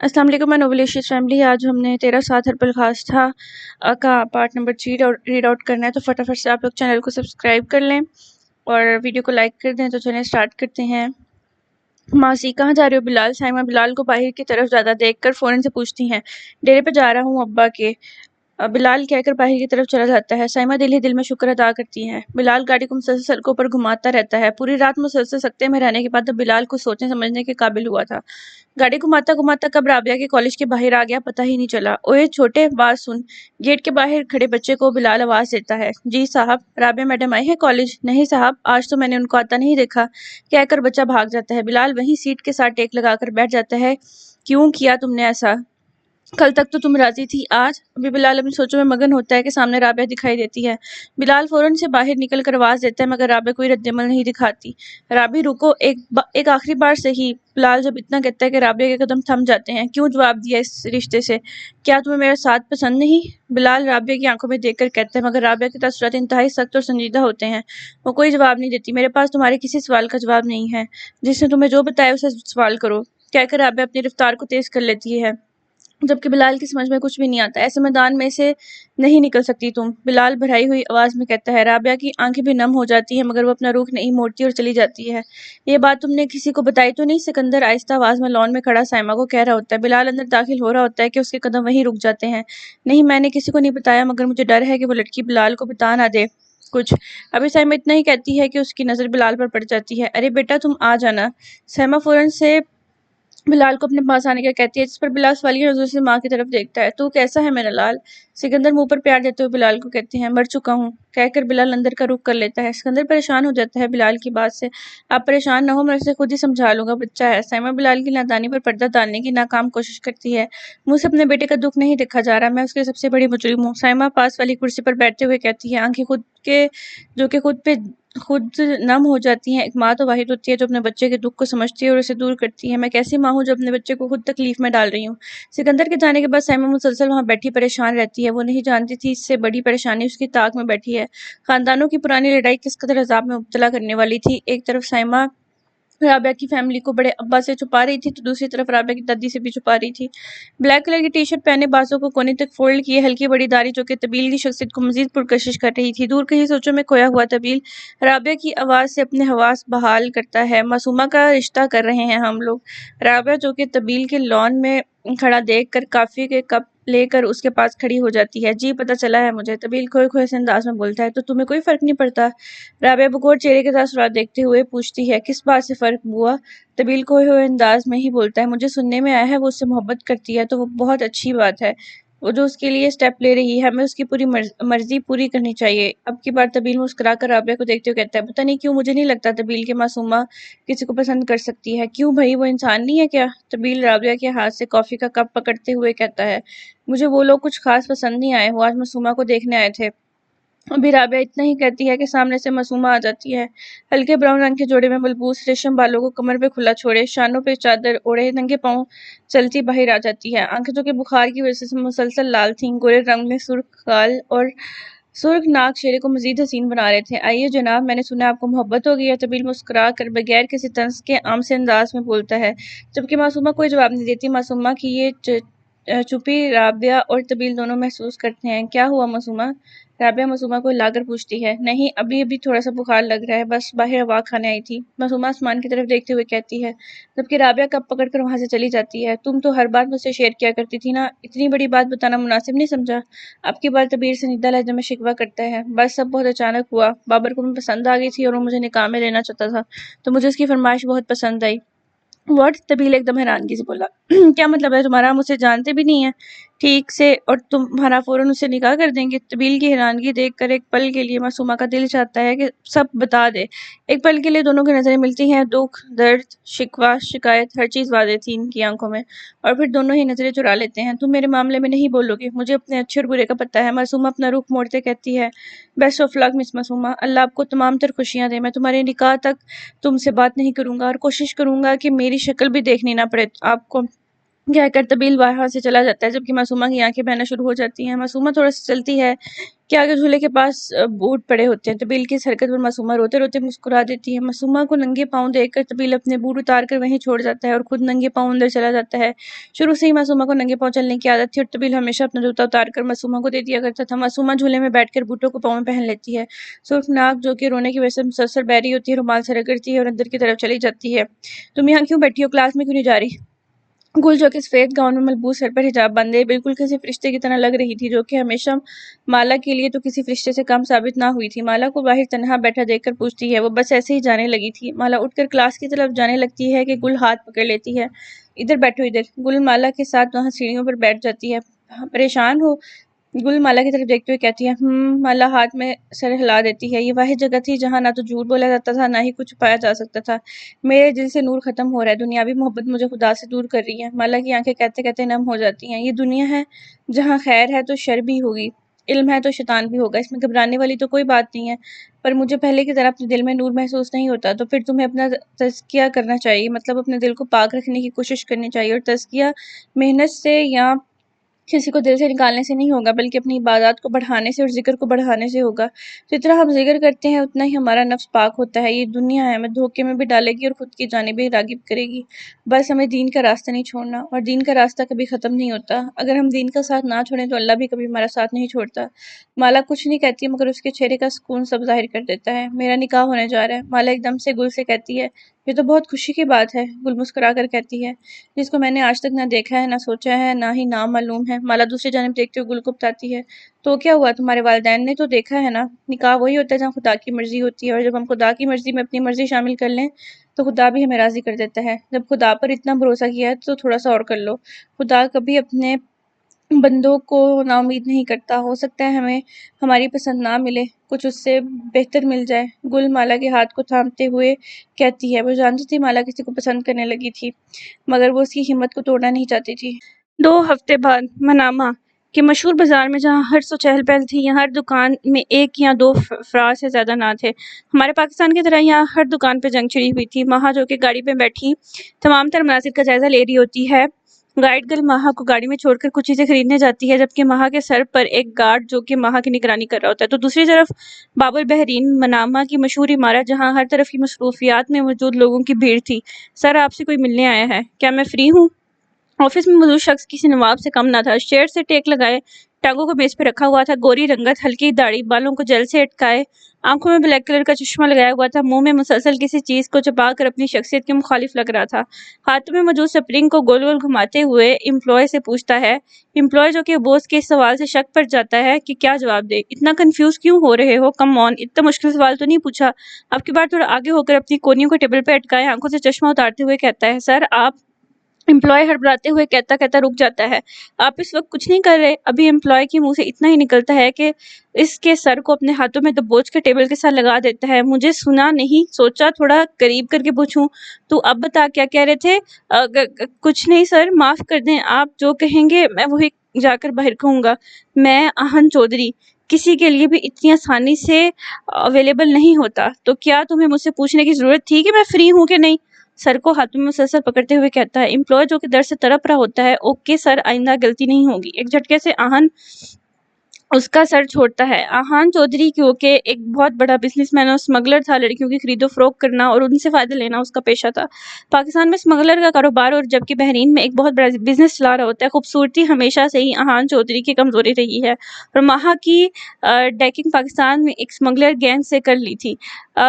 السلام علیکم، میں نوبلیشیس فیملی۔ آج ہم نے 13 حرب الخاص تھا کا پارٹ نمبر 3 ریڈ آؤٹ کرنا ہے، تو فٹافٹ سے آپ لوگ چینل کو سبسکرائب کر لیں اور ویڈیو کو لائک کر دیں۔ تو چلیں اسٹارٹ کرتے ہیں۔ ماسی کہاں جا رہے ہو بلال؟ سائمہ بلال کو باہر کی طرف زیادہ دیکھ کر فوراً سے پوچھتی ہیں۔ ڈیرے پہ جا رہا ہوں ابا کے، بلال کہہ کر باہر کی طرف چلا جاتا ہے۔ سائمہ دل ہی دل میں شکر ادا کرتی ہے۔ بلال گاڑی کو مسلسل سڑکوں پر گھماتا رہتا ہے۔ پوری رات مسلسل سکتے میں رہنے کے بعد اب بلال کو سوچنے سمجھنے کے قابل ہوا تھا۔ گاڑی گھماتا گھماتا کب رابعہ کے کالج کے باہر آ گیا پتہ ہی نہیں چلا۔ اوئے چھوٹے، بات سن۔ گیٹ کے باہر کھڑے بچے کو بلال آواز دیتا ہے۔ جی صاحب، رابعہ میڈم آئی ہیں کالج؟ نہیں صاحب، آج تو میں نے ان کو آتا نہیں دیکھا، کہہ کر بچہ بھاگ جاتا ہے۔ بلال وہیں سیٹ کے ساتھ ٹیک لگا کر بیٹھ جاتا ہے۔ کیوں کیا تم نے ایسا؟ کل تک تو تم راضی تھی، آج؟ ابھی بلال اپنی سوچوں میں مگن ہوتا ہے کہ سامنے رابعہ دکھائی دیتی ہے۔ بلال فوراً سے باہر نکل کر آواز دیتا ہے، مگر رابعہ کوئی رد عمل نہیں دکھاتی۔ رابعہ رکو، ایک آخری بار صحیح۔ بلال جب اتنا کہتا ہے کہ رابعہ کے قدم تھم جاتے ہیں۔ کیوں جواب دیا اس رشتے سے؟ کیا تمہیں میرا ساتھ پسند نہیں؟ بلال رابعہ کی آنکھوں میں دیکھ کر کہتا ہے، مگر رابعہ کے تاثرات انتہائی سخت اور سنجیدہ ہوتے ہیں۔ وہ کوئی جواب نہیں دیتی۔ میرے پاس تمہارے کسی سوال کا جواب نہیں ہے، جس نے تمہیں جو بتایا اسے سوال کرو، کہہ کر رابعہ اپنی رفتار کو تیز کر لیتی ہے، جبکہ بلال کی سمجھ میں کچھ بھی نہیں آتا۔ ایسے میدان میں سے نہیں نکل سکتی تم، بلال بھرائی ہوئی آواز میں کہتا ہے۔ رابعہ کی آنکھیں بھی نم ہو جاتی ہیں، مگر وہ اپنا رخ نہیں موڑتی اور چلی جاتی ہے۔ یہ بات تم نے کسی کو بتائی تو نہیں؟ سکندر آہستہ آواز میں لان میں کھڑا سائمہ کو کہہ رہا ہوتا ہے۔ بلال اندر داخل ہو رہا ہوتا ہے کہ اس کے قدم وہیں رک جاتے ہیں۔ نہیں، میں نے کسی کو نہیں بتایا، مگر مجھے ڈر ہے کہ وہ لڑکی بلال کو بتا نہ دے کچھ۔ ابھی سائمہ اتنا ہی کہتی ہے کہ اس کی نظر بلال پر پڑ جاتی ہے۔ ارے بیٹا تم آ جانا۔ سائمہ فوراً سے بلال کو اپنے پاس آنے کا کہتی ہے، جس پر بلال سوالیہ نظروں سے ماں کی طرف دیکھتا ہے۔ تو کیسا ہے میرا لال؟ سکندر منہ پر پیار دیتے ہوئے بلال کو کہتے ہیں۔ مر چکا ہوں، کہہ کر بلال اندر کا رخ کر لیتا ہے۔ سکندر پریشان ہو جاتا ہے بلال کی بات سے۔ آپ پریشان نہ ہو، میں اسے خود ہی سمجھا لوں گا، بچہ ہے۔ سائمہ بلال کی نادانی پر پردہ ڈالنے کی ناکام کوشش کرتی ہے۔ مجھ سے اپنے بیٹے کا دکھ نہیں دیکھا جا رہا، میں اس کی سب سے بڑی مجرم ہوں، سائمہ پاس والی کرسی پر بیٹھتے ہوئے کہتی ہے، آنکھیں جو کہ خود نم ہو جاتی ہیں۔ ایک ماں تو واحد ہوتی ہے جو اپنے بچے کے دکھ کو سمجھتی ہے اور اسے دور کرتی ہے۔ میں کیسی ماں ہوں جو اپنے بچے کو خود تکلیف میں ڈال رہی ہوں؟ سکندر کے جانے کے بعد سائمہ مسلسل وہاں بیٹھی پریشان رہتی ہے۔ وہ نہیں جانتی تھی اس سے بڑی پریشانی اس کی طاق میں بیٹھی ہے۔ خاندانوں کی پرانی لڑائی کس قدر عذاب میں مبتلا کرنے والی تھی۔ ایک طرف سائمہ رابعہ کی فیملی کو بڑے ابا سے چھپا رہی تھی، تو دوسری طرف رابعہ کی دادی سے بھی چھپا رہی تھی۔ بلیک کلر کی ٹی شرٹ پہنے، بازوں کو کونے تک فولڈ کیے، ہلکی بڑی داڑھی جو کہ طبیل کی شخصیت کو مزید پرکشش کر رہی تھی۔ دور کہیں سوچوں میں کھویا ہوا طبیل رابعہ کی آواز سے اپنے حواس بحال کرتا ہے۔ معصومہ کا رشتہ کر رہے ہیں ہم لوگ۔ رابعہ جو کہ طبیل کے لان میں کھڑا دیکھ کر کافی کے کپ لے کر اس کے پاس کھڑی ہو جاتی ہے۔ جی پتہ چلا ہے مجھے، طبیل کھوئے کھوئے سے انداز میں بولتا ہے۔ تو تمہیں کوئی فرق نہیں پڑتا؟ رابعہ بغور چہرے کے تاثرات دیکھتے ہوئے پوچھتی ہے۔ کس بات سے فرق بوا؟ طبیل کھوئے ہوئے انداز میں ہی بولتا ہے۔ مجھے سننے میں آیا ہے وہ اس سے محبت کرتی ہے، تو وہ بہت اچھی بات ہے، وہ جو اس کے لیے سٹیپ لے رہی ہے، ہمیں اس کی پوری مرضی پوری کرنی چاہیے۔ اب کی بار طبیل مسکرا کر رابعہ کو دیکھتے ہوئے کہتا ہے، پتہ نہیں کیوں مجھے نہیں لگتا طبیل کہ معصومہ کسی کو پسند کر سکتی ہے۔ کیوں بھائی، وہ انسان نہیں ہے کیا؟ طبیل رابعہ کے ہاتھ سے کافی کا کپ پکڑتے ہوئے کہتا ہے، مجھے وہ لوگ کچھ خاص پسند نہیں آئے، وہ آج معصومہ کو دیکھنے آئے تھے۔ ابھی رابعہ اتنا ہی کہتی ہے کہ سامنے سے معصومہ آ جاتی ہے۔ ہلکے براؤن رنگ کے جوڑے میں ملبوس ریشم بالوں کو کمر پہ کھلا چھوڑے، شانوں پہ چادر اوڑھے ننگے پاؤں چلتی باہر آ جاتی ہے۔ آنکھیں جو کہ بخار کی وجہ سے مسلسل لال تھیں، گورے رنگ میں سرخ گال اور سرخ ناک چہرے کو مزید حسین بنا رہے تھے۔ آئیے جناب، میں نے سنا آپ کو محبت ہو گئی ہے، طبیل مسکرا کر بغیر کسی طنز کے عام سے انداز میں بولتا ہے، جبکہ معصومہ کوئی جواب نہیں دیتی۔ معصومہ کی یہ چپی رابعہ اور طبیل دونوں محسوس کرتے ہیں۔ کیا ہوا معصومہ؟ رابعہ معصومہ کو ہلا کر پوچھتی ہے۔ نہیں، ابھی تھوڑا سا بخار لگ رہا ہے، بس باہر ہوا کھانے آئی تھی، معصومہ آسمان کی طرف دیکھتے ہوئے کہتی ہے، جبکہ رابعہ کپ پکڑ کر وہاں سے چلی جاتی ہے۔ تم تو ہر بات مجھ سے شیئر کیا کرتی تھی نا، اتنی بڑی بات بتانا مناسب نہیں سمجھا؟ اب کی بار طبیل سے ندیدہ لہجے میں شکوہ کرتا ہے۔ بس سب بہت اچانک ہوا، بابر کو میں پسند آ گئی تھی اور وہ مجھے نکاح میں لینا چاہتا تھا، تو مجھے اس کی فرمائش بہت پسند آئی۔ واٹ؟ طبیل ایک دم حیرانگی سے بولا۔ کیا مطلب ہے تمہارا؟ ہم اسے جانتے بھی نہیں ہیں ٹھیک سے، اور تمہارا فوراً اس سے نکاح کر دیں گے؟ طبیل کی حیرانگی دیکھ کر ایک پل کے لیے معصومہ کا دل چاہتا ہے کہ سب بتا دے۔ ایک پل کے لیے دونوں کی نظریں ملتی ہیں، دکھ، درد، شکوہ، شکایت، ہر چیز واضح تھی ان کی آنکھوں میں، اور پھر دونوں ہی نظریں چرا لیتے ہیں۔ تم میرے معاملے میں نہیں بولو گی، مجھے اپنے اچھے اور برے کا پتہ ہے۔ معصومہ اپنا رخ موڑتے کہتی ہے، بیسٹ آف لک مس معصومہ، اللہ آپ کو تمام تر خوشیاں دے۔ میں تمہارے نکاح تک تم سے بات نہیں کروں گا، اور کوشش کروں گا کہ میری شکل بھی دیکھنی نہ پڑے آپ کو۔ کہہ کر طبیل وہاں سے چلا جاتا ہے، جبکہ معصومہ کی آنکھیں بہنا شروع ہو جاتی ہیں۔ معصومہ تھوڑا سا چلتی ہے کہ آگے جھولے کے پاس بوٹ پڑے ہوتے ہیں۔ طبیل کی اس حرکت پر معصومہ روتے روتے مسکرا دیتی ہے۔ معصومہ کو ننگے پاؤں دیکھ کر طبیل اپنے بوٹ اتار کر وہیں چھوڑ جاتا ہے اور خود ننگے پاؤں اندر چلا جاتا ہے۔ شروع سے ہی معصومہ کو ننگے پاؤں چلنے کی عادت تھی اور طبیل ہمیشہ اپنا جوتا اتار کر معصومہ کو دے دیا کرتا تھا۔ معصومہ جھولے میں بیٹھ کر بوٹوں کو پاؤں میں پہن لیتی ہے۔ سرخ ناک جو کہ رونے کی وجہ سے مسلسل بہہ رہی ہوتی ہے، رومال سے رگڑتی ہے اور اندر کی طرف چلی جاتی ہے۔ تم یہاں کیوں بیٹھی ہو؟ کلاس میں کیوں نہیں جا رہی؟ گل جو کہ سفید گاؤن میں ملبوس، سر پر حجاب باندھے بالکل کسی فرشتے کی طرح لگ رہی تھی، جو کہ ہمیشہ مالا کے لیے تو کسی فرشتے سے کم ثابت نہ ہوئی تھی، مالا کو باہر تنہا بیٹھا دیکھ کر پوچھتی ہے۔ وہ بس ایسے ہی جانے لگی تھی۔ مالا اٹھ کر کلاس کی طرف جانے لگتی ہے کہ گل ہاتھ پکڑ لیتی ہے۔ ادھر بیٹھو ادھر۔ گل مالا کے ساتھ وہاں سیڑھیوں پر بیٹھ جاتی ہے۔ پریشان ہو؟ گل مالا کی طرف دیکھتے ہوئے کہتی ہے۔ مالا ہاتھ میں سر ہلا دیتی ہے۔ یہ واحد جگہ تھی جہاں نہ تو جھوٹ بولا جاتا تھا، نہ ہی کچھ چھپایا جا سکتا تھا۔ میرے دل سے نور ختم ہو رہا ہے، دنیاوی محبت مجھے خدا سے دور کر رہی ہے۔ مالا کی آنکھیں کہتے کہتے نم ہو جاتی ہیں۔ یہ دنیا ہے جہاں خیر ہے تو شر بھی ہوگی، علم ہے تو شیطان بھی ہوگا، اس میں گھبرانے والی تو کوئی بات نہیں ہے، پر مجھے پہلے کی طرح اپنے دل میں نور محسوس نہیں ہوتا۔ تو پھر تمہیں اپنا تزکیہ کرنا چاہیے، مطلب اپنے دل کو پاک رکھنے کی کوشش کرنی چاہیے، اور تزکیہ محنت سے یا کسی کو دل سے نکالنے سے نہیں ہوگا، بلکہ اپنی عبادات کو بڑھانے سے اور ذکر کو بڑھانے سے ہوگا۔ جتنا ہم ذکر کرتے ہیں اتنا ہی ہمارا نفس پاک ہوتا ہے۔ یہ دنیا ہے، ہمیں دھوکے میں بھی ڈالے گی اور خود کی جانب ہی راغب کرے گی۔ بس ہمیں دین کا راستہ نہیں چھوڑنا، اور دین کا راستہ کبھی ختم نہیں ہوتا۔ اگر ہم دین کا ساتھ نہ چھوڑیں تو اللہ بھی کبھی ہمارا ساتھ نہیں چھوڑتا۔ مالا کچھ نہیں کہتی مگر اس کے چہرے کا سکون سب ظاہر کر دیتا ہے۔ میرا نکاح ہونے جا رہا ہے، مالا ایک دم سے گل سے کہتی ہے۔ یہ تو بہت خوشی کی بات ہے، گل مسکرا کر کہتی ہے، جس کو میں نے آج تک نہ دیکھا ہے، نہ سوچا ہے، نہ ہی نام معلوم ہے۔ مالا دوسری جانب دیکھتے ہوئے گل کو بتاتی ہے۔ تو کیا ہوا؟ تمہارے والدین نے تو دیکھا ہے نا، نکاح وہی ہوتا ہے جہاں خدا کی مرضی ہوتی ہے، اور جب ہم خدا کی مرضی میں اپنی مرضی شامل کر لیں تو خدا بھی ہمیں راضی کر دیتا ہے۔ جب خدا پر اتنا بھروسہ کیا ہے تو تھوڑا سا اور کر لو۔ خدا کبھی اپنے بندوں کو نا امید نہیں کرتا۔ ہو سکتا ہے ہمیں ہماری پسند نہ ملے، کچھ اس سے بہتر مل جائے۔ گل مالا کے ہاتھ کو تھامتے ہوئے کہتی ہے۔ وہ جانتی تھی مالا کسی کو پسند کرنے لگی تھی، مگر وہ اس کی ہمت کو توڑنا نہیں چاہتی تھی۔ 2 ہفتے بعد منامہ کے مشہور بازار میں جہاں ہر سو چہل پہل تھی، یہاں ہر دکان میں 1 یا 2 افراد سے زیادہ نہ تھے۔ ہمارے پاکستان کی طرح یہاں ہر دکان پہ جنگ چھڑی ہوئی تھی۔ ماہا جو کہ گاڑی پہ بیٹھی تمام تر مناظر کا جائزہ لے رہی ہوتی ہے، گائیڈ گرل ماہا کو گاڑی میں چھوڑ کر کچھ چیزیں خریدنے جاتی ہے، جبکہ ماہا کے سر پر ایک گارڈ جو کہ ماہا کی نگرانی کر رہا ہوتا ہے۔ تو دوسری طرف باب البحرین منامہ کی مشہور عمارت جہاں ہر طرف کی مصروفیات میں موجود لوگوں کی بھیڑ تھی۔ سر آپ سے کوئی ملنے آیا ہے؟ کیا میں فری ہوں؟ آفس میں موجود شخص کسی نواب سے کم نہ تھا، چیئر سے ٹیک لگائے ٹانگوں کو میز پہ رکھا ہوا تھا، گوری رنگت، ہلکی داڑھی، بالوں کو جل سے اٹکائے، آنکھوں میں بلیک کلر کا چشمہ لگایا ہوا تھا، منہ میں مسلسل کسی چیز کو چبا کر اپنی شخصیت کے مخالف لگ رہا تھا۔ ہاتھوں میں موجود سپرنگ کو گول گول گھماتے ہوئے امپلائی سے پوچھتا ہے۔ امپلائی جو کہ بوس کے اس سوال سے شک پڑ جاتا ہے کہ کیا جواب دے۔ اتنا کنفیوز کیوں ہو رہے ہو؟ کم آن، اتنا مشکل سوال تو نہیں پوچھا۔ اب کی بار تھوڑا آگے ہو کر اپنی کونیوں کو ٹیبل پہ اٹکائے آنکھوں سے چشمہ اتارتے ہوئے کہتا ہے۔ سر آپ؟ امپلائی ہڑبڑاتے ہوئے کہتا کہتا رک جاتا ہے۔ آپ اس وقت کچھ نہیں کر رہے؟ ابھی امپلائی کے منہ سے اتنا ہی نکلتا ہے کہ اس کے سر کو اپنے ہاتھوں میں دبوچ کے ٹیبل کے ساتھ لگا دیتا ہے۔ مجھے سنا نہیں، سوچا تھوڑا قریب کر کے پوچھوں۔ تو اب بتا کیا کہہ رہے تھے؟ کچھ نہیں سر، معاف کر دیں، آپ جو کہیں گے میں وہی جا کر باہر کہوں گا۔ میں آہن چودھری کسی کے لیے بھی اتنی آسانی سے اویلیبل نہیں ہوتا۔ تو کیا تمہیں مجھ سے پوچھنے کی ضرورت تھی کہ میں فری ہوں کہ نہیں؟ سر کو ہاتھوں میں مسلسل پکڑتے ہوئے کہتا ہے۔ امپلائی جو کہ در سے تڑپ رہا ہوتا ہے۔ اوکے سر، آئندہ غلطی نہیں ہوگی۔ ایک جھٹکے سے آہن اس کا سر چھوڑتا ہے۔ آہان چودھری کیونکہ ایک بہت بڑا بزنس مین اور اسمگلر تھا، لڑکیوں کی خرید و فروخت کرنا اور ان سے فائدہ لینا اس کا پیشہ تھا۔ پاکستان میں اسمگلر کا کاروبار اور جبکہ بحرین میں ایک بہت بڑا بزنس چلا رہا ہوتا ہے۔ خوبصورتی ہمیشہ سے ہی آہان چودھری کی کمزوری رہی ہے، اور ماہا کی ڈیکنگ پاکستان میں ایک اسمگلر گینگ سے کر لی تھی۔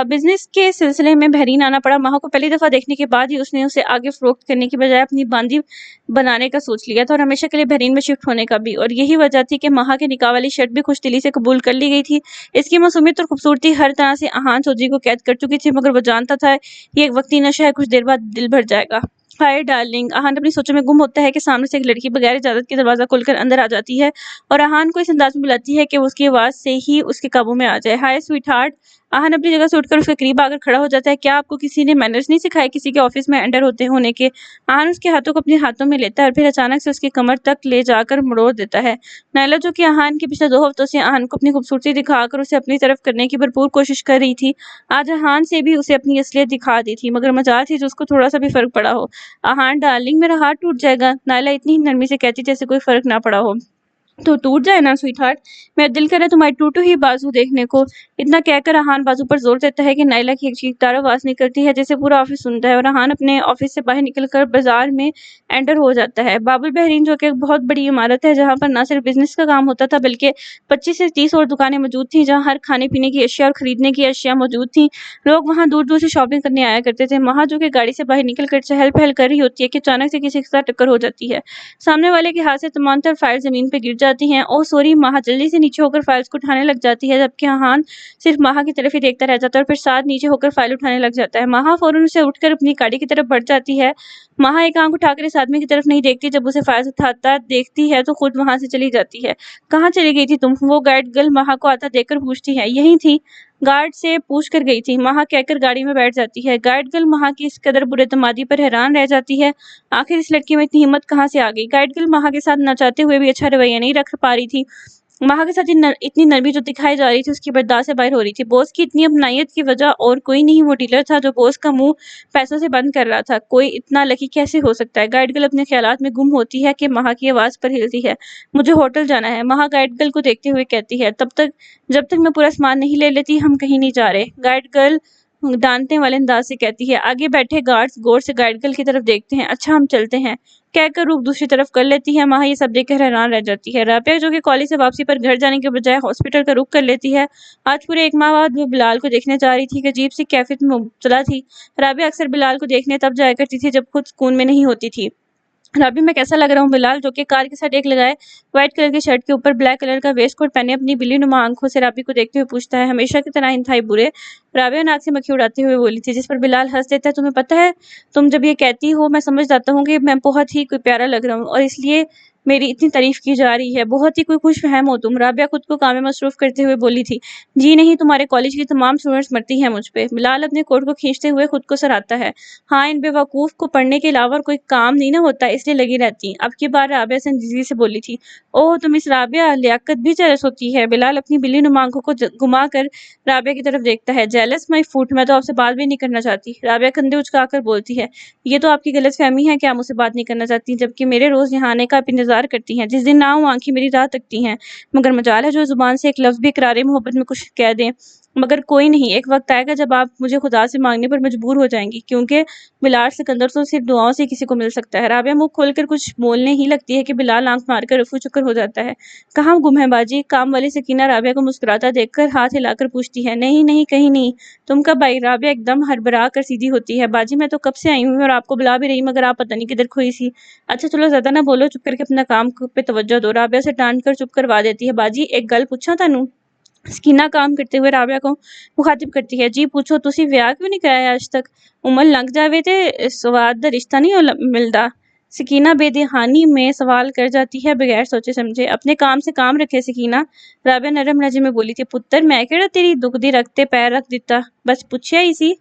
بزنس کے سلسلے میں بحرین آنا پڑا۔ ماہا کو پہلی دفعہ دیکھنے کے بعد ہی اس نے اسے آگے فروخت کرنے کی بجائے اپنی باندی بنانے کا سوچ لیا تھا، اور ہمیشہ کے لیے بحرین میں شفٹ ہونے کا بھی۔ اور یہی وجہ تھی کہ ماہا کے نکاح والی شرط بھی خوش دلی سے قبول کر لی گئی تھی۔ اس کی معصومیت اور خوبصورتی ہر طرح سے آہان چودھری کو قید کر چکی تھی، مگر وہ جانتا تھا یہ ایک وقتی نشہ ہے، کچھ دیر بعد دل بھر جائے گا۔ ہائے ڈارلنگ، آہان اپنی سوچوں میں گم ہوتا ہے کہ سامنے سے ایک لڑکی بغیر اجازت کے دروازہ کھول کر اندر آ جاتی ہے، اور آہان کو اس انداز میں بلاتی ہے کہ وہ اس کی آواز سے ہی اس کے قابو میں آ جائے۔ ہائے سویٹ ہارٹ، आहान अपनी जगह से उठकर उसके करीब आकर खड़ा हो जाता है। क्या आपको किसी ने मैनर्स नहीं सिखाए किसी के ऑफिस में एंटर होने के? आहान उसके हाथों को अपने हाथों में लेता है और फिर अचानक से उसकी कमर तक ले जाकर मरोड़ देता है। नायला, जो कि आहान के पिछले 2 हफ्तों से आहान को अपनी खूबसूरती दिखाकर उसे अपनी तरफ करने की भरपूर कोशिश कर रही थी, आज आहान से भी उसे अपनी असलियत दिखा दी थी, मगर मजाल थी जो उसको थोड़ा सा भी फर्क पड़ा हो। आहान डार्लिंग, मेरा हाथ टूट जाएगा, नायला इतनी ही नरमी से कहती जैसे कोई फर्क ना पड़ा हो। तो टूट जाए ना स्वीट हार्ट, मेरा दिल करे तुम्हारी टूटी हुई बाजू देखने को। इतना कहकर आहान बाजू पर जोर देता है कि नायला की एक चीखदार आवाज निकलती है जिसे पूरा ऑफिस सुनता है और आहान अपने ऑफिस से बाहर निकलकर बाजार में एंटर हो जाता है। बाबुल बहरीन, जो कि एक बहुत बड़ी इमारत है जहां पर न सिर्फ बिजनेस का काम होता था बल्कि 25 से 30 और दुकानें मौजूद थी, जहां हर खाने पीने की अशिया और खरीदने की अशिया मौजूद थी। लोग वहां दूर दूर से शॉपिंग करने आया करते थे। महा, जो कि गाड़ी से बाहर निकलकर चहल पहल कर रही होती है कि अचानक से किसी के साथ टक्कर हो जाती है। सामने वाले के हाथ से तमाम तर फाइल जमीन पर गिर जाती हैं। ओ सॉरी, महा जल्दी से नीचे होकर फाइल्स को उठाने लग जाती है, जबकि आहान सिर्फ महा की तरफ ही देखता रह जाता है और फिर साथ नीचे होकर फाइल उठाने लग जाता है। महा फौरन उसे उठकर अपनी गाड़ी की तरफ बढ़ जाती है। महा एक आंख उठाकर इस आदमी की तरफ नहीं देखती, जब उसे फाइल उठाता देखती है तो खुद वहां से चली जाती है। कहाँ चली गई थी तुम? वो गार्ड गर्ल महा को आता देखकर पूछती है। यही थी, गार्ड से पूछ कर गई थी, महा कहकर गाड़ी में बैठ जाती है। गार्ड गर्ल महा की इस कदर बुरेतमादी पर हैरान रह जाती है। आखिर इस लड़की में इतनी हिम्मत कहाँ से आ गई? गार्ड गर्ल महा के साथ न चाहते हुए भी अच्छा रवैया नहीं रख पा रही थी। महा के साथ इतनी नरमी जो दिखाई जा रही थी उसकी बर्दाश्त से बाहर हो रही थी। बॉस की इतनी अपनायत की वजह और कोई नहीं, वो डीलर था जो बॉस का मुंह पैसों से बंद कर रहा था। कोई इतना लकी कैसे हो सकता है? गाइड गर्ल अपने ख्यालात में गुम होती है कि महा की आवाज पर हिलती है। मुझे होटल जाना है, महा गाइड गर्ल को देखते हुए कहती है। जब तक मैं पूरा सामान नहीं ले लेती हम कहीं नहीं जा रहे, गाइड गर्ल डांटने वाले अंदाज से कहती है। आगे बैठे गार्ड्स गौर से गाइड गर्ल की तरफ देखते हैं। अच्छा, हम चलते हैं, कहकर रुख दूसरी तरफ कर लेती है। महा ये सब देखकर हैरान रह जाती है। राबिया, जो कि कॉलेज से वापसी पर घर जाने के बजाय हॉस्पिटल का रुख कर लेती है, आज पूरे 1 माह बाद वो बिलाल को देखने जा रही थी कि अजीब सी कैफियत में मुब्तला थी। राबिया अक्सर बिलाल को देखने तब जाया करती थी जब खुद सुकून में नहीं होती थी। राबी, मैं कैसा लग रहा हूँ? बिलाल, जो कि कार के साथ एक लगाए व्हाइट कलर की शर्ट के ऊपर ब्लैक कलर का वेस्ट कोट पहने अपनी बिल्ली नुमा आंखों से राबी को देखते हुए पूछता है। हमेशा की तरह इंतहाई बुरे, राबिया नाक से मक्खी उड़ाते हुए बोली थी, जिस पर बिलाल हंस देता है। तुम्हें पता है, तुम जब ये कहती हो मैं समझ जाता हूँ कि मैं बहुत ही कोई प्यारा लग रहा हूँ और इसलिए मेरी इतनी तारीफ की जा रही है। बहुत ही कोई खुश फहम हो तुम। राबिया खुद को काम में मसरूफ करते हुए बोली थी। जी नहीं, तुम्हारे कॉलेज की तमाम स्टूडेंट्स मरती हैं मुझ पे। बिलाल अपने कोट को खींचते हुए खुद को सराहता है। हाँ, इन बेवकूफ को पढ़ने के अलावा कोई काम नहीं ना होता, इसलिए लगी रहती। अब की बार राबिया संजीदगी से बोली थी। ओह, तुम इस राबिया, लियाकत भी जेलस होती है। बिलाल अपनी बिल्ली नुमा आंखों को घुमा कर राबिया की तरफ देखता है। जेलस माई फूट, मैं तो आपसे बात भी नहीं करना चाहती। राबिया कंधे उचकाकर बोलती है। ये तो आपकी गलत फहमी है कि आप मुझसे बात नहीं करना चाहती, जबकि मेरे रोज यहाँ आने का आप इंतजार करती हैं। जिस दिन ना हो आंखें मेरी राह तकती हैं, मगर मजाल है जो जुबान से एक लफ्ज भी इकरार मोहब्बत में कुछ कह दें। मगर कोई नहीं, एक वक्त आएगा जब आप मुझे खुदा से मांगने पर मजबूर हो जाएंगी, क्योंकि बिलाल सिकंदर तो सिर्फ दुआओं से किसी को मिल सकता है। राबिया मुंह खोलकर कुछ बोलने ही लगती है कि बिलाल आंख मारकर रफू चक्कर हो जाता है। कहाँ गुम है बाजी? काम वाली सकीना राबिया को मुस्कुराता देखकर हाथ हिलाकर पूछती है। नहीं नहीं, कहीं नहीं। तुम कब आई? राबिया एकदम हड़बड़ा कर सीधी होती है। बाजी, मैं तो कब से आई हूँ और आपको बुला भी रही, मगर आप पता नहीं किधर खोई सी। अच्छा चलो, ज्यादा ना बोलो, चुप करके अपना काम पे तवज्जो दो। राबिया से डांट कर चुप करवा देती है। बाजी, एक गल पूछा तानू? सकीना काम करते हुए राबिया को मुखातिब करती है। जी पूछो, तुसी विआह क्यों नहीं कराया आज तक? उम्र लंघ जावे ते स्वाद दा रिश्ता नहीं मिलदा। सकीना बेदहानी में सवाल कर जाती है बगैर सोचे समझे। अपने काम से काम रखे सकीना, राबिया नरम लहजे में बोली थी। पुत्र, मैं केड़ा तेरी दुख दी रखते पैर रख दिता, बस पूछया ही सी।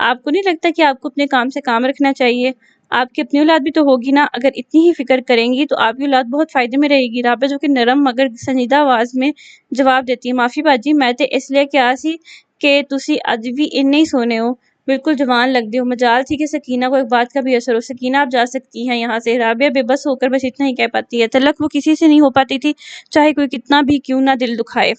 आपको नहीं लगता कि आपको अपने काम से काम रखना चाहिए? आपकी अपनी औलाद भी तो होगी ना, अगर इतनी ही फिक्र करेंगी तो आपकी औलाद बहुत फायदे में रहेगी। राबिया, जो कि नरम मगर संजीदा आवाज में जवाब देती है। माफी बाजी, मैं ते इसलिए क्या सी कि तुसी अज भी इन्ने ही सोने हो, बिल्कुल जवान लगते हो। मजाल थी कि सकीना को एक बात का भी असर हो। सकीना, आप जा सकती हैं यहाँ से। राबिया बेबस होकर बस इतना ही कह पाती है। तलक वो किसी से नहीं हो पाती थी, चाहे कोई कितना भी क्यों ना दिल दुखाए।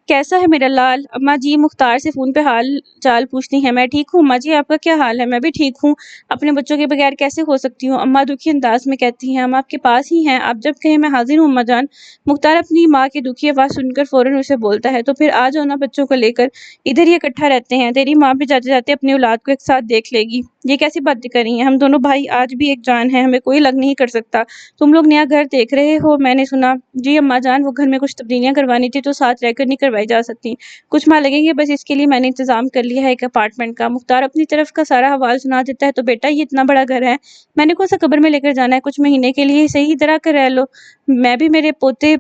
कैसा है मेरा लाल? अम्मा जी मुख्तार से फोन पे हाल चाल पूछती हैं। मैं ठीक हूँ अम्मा जी, आपका क्या हाल है? मैं भी ठीक हूँ, अपने बच्चों के बगैर कैसे हो सकती हूँ? अम्मा दुखी अंदाज में कहती हैं। हम आपके पास ही हैं, आप जब कहें मैं हाजिर हूँ अम्मा जान। मुख्तार अपनी माँ की दुखी आवाज सुनकर फौरन उसे बोलता है। तो फिर आ जाओ ना, बच्चों को लेकर इधर ही इकट्ठा रहते हैं। तेरी माँ भी जाते जाते अपनी औलाद को एक साथ देख लेगी। ये कैसी बातें कर रही हैं? हम दोनों भाई आज भी एक जान है, हमें कोई अलग नहीं कर सकता। तुम लोग नया घर देख रहे हो, मैंने सुना? जी अम्मा जान, वो घर में कुछ तब्दीलियां करवानी थी तो साथ रहकर नहीं करवाई जा सकती। कुछ माह लगेंगे, बस इसके लिए मैंने इंतजाम कर लिया है एक अपार्टमेंट का। मुख्तार अपनी तरफ का सारा हवाल सुना देता है। तो बेटा, ये इतना बड़ा घर है, मैंने कौन सा कब्र में लेकर जाना है? कुछ महीने के लिए सही तरह कर रह लो। मैं भी मेरे पोते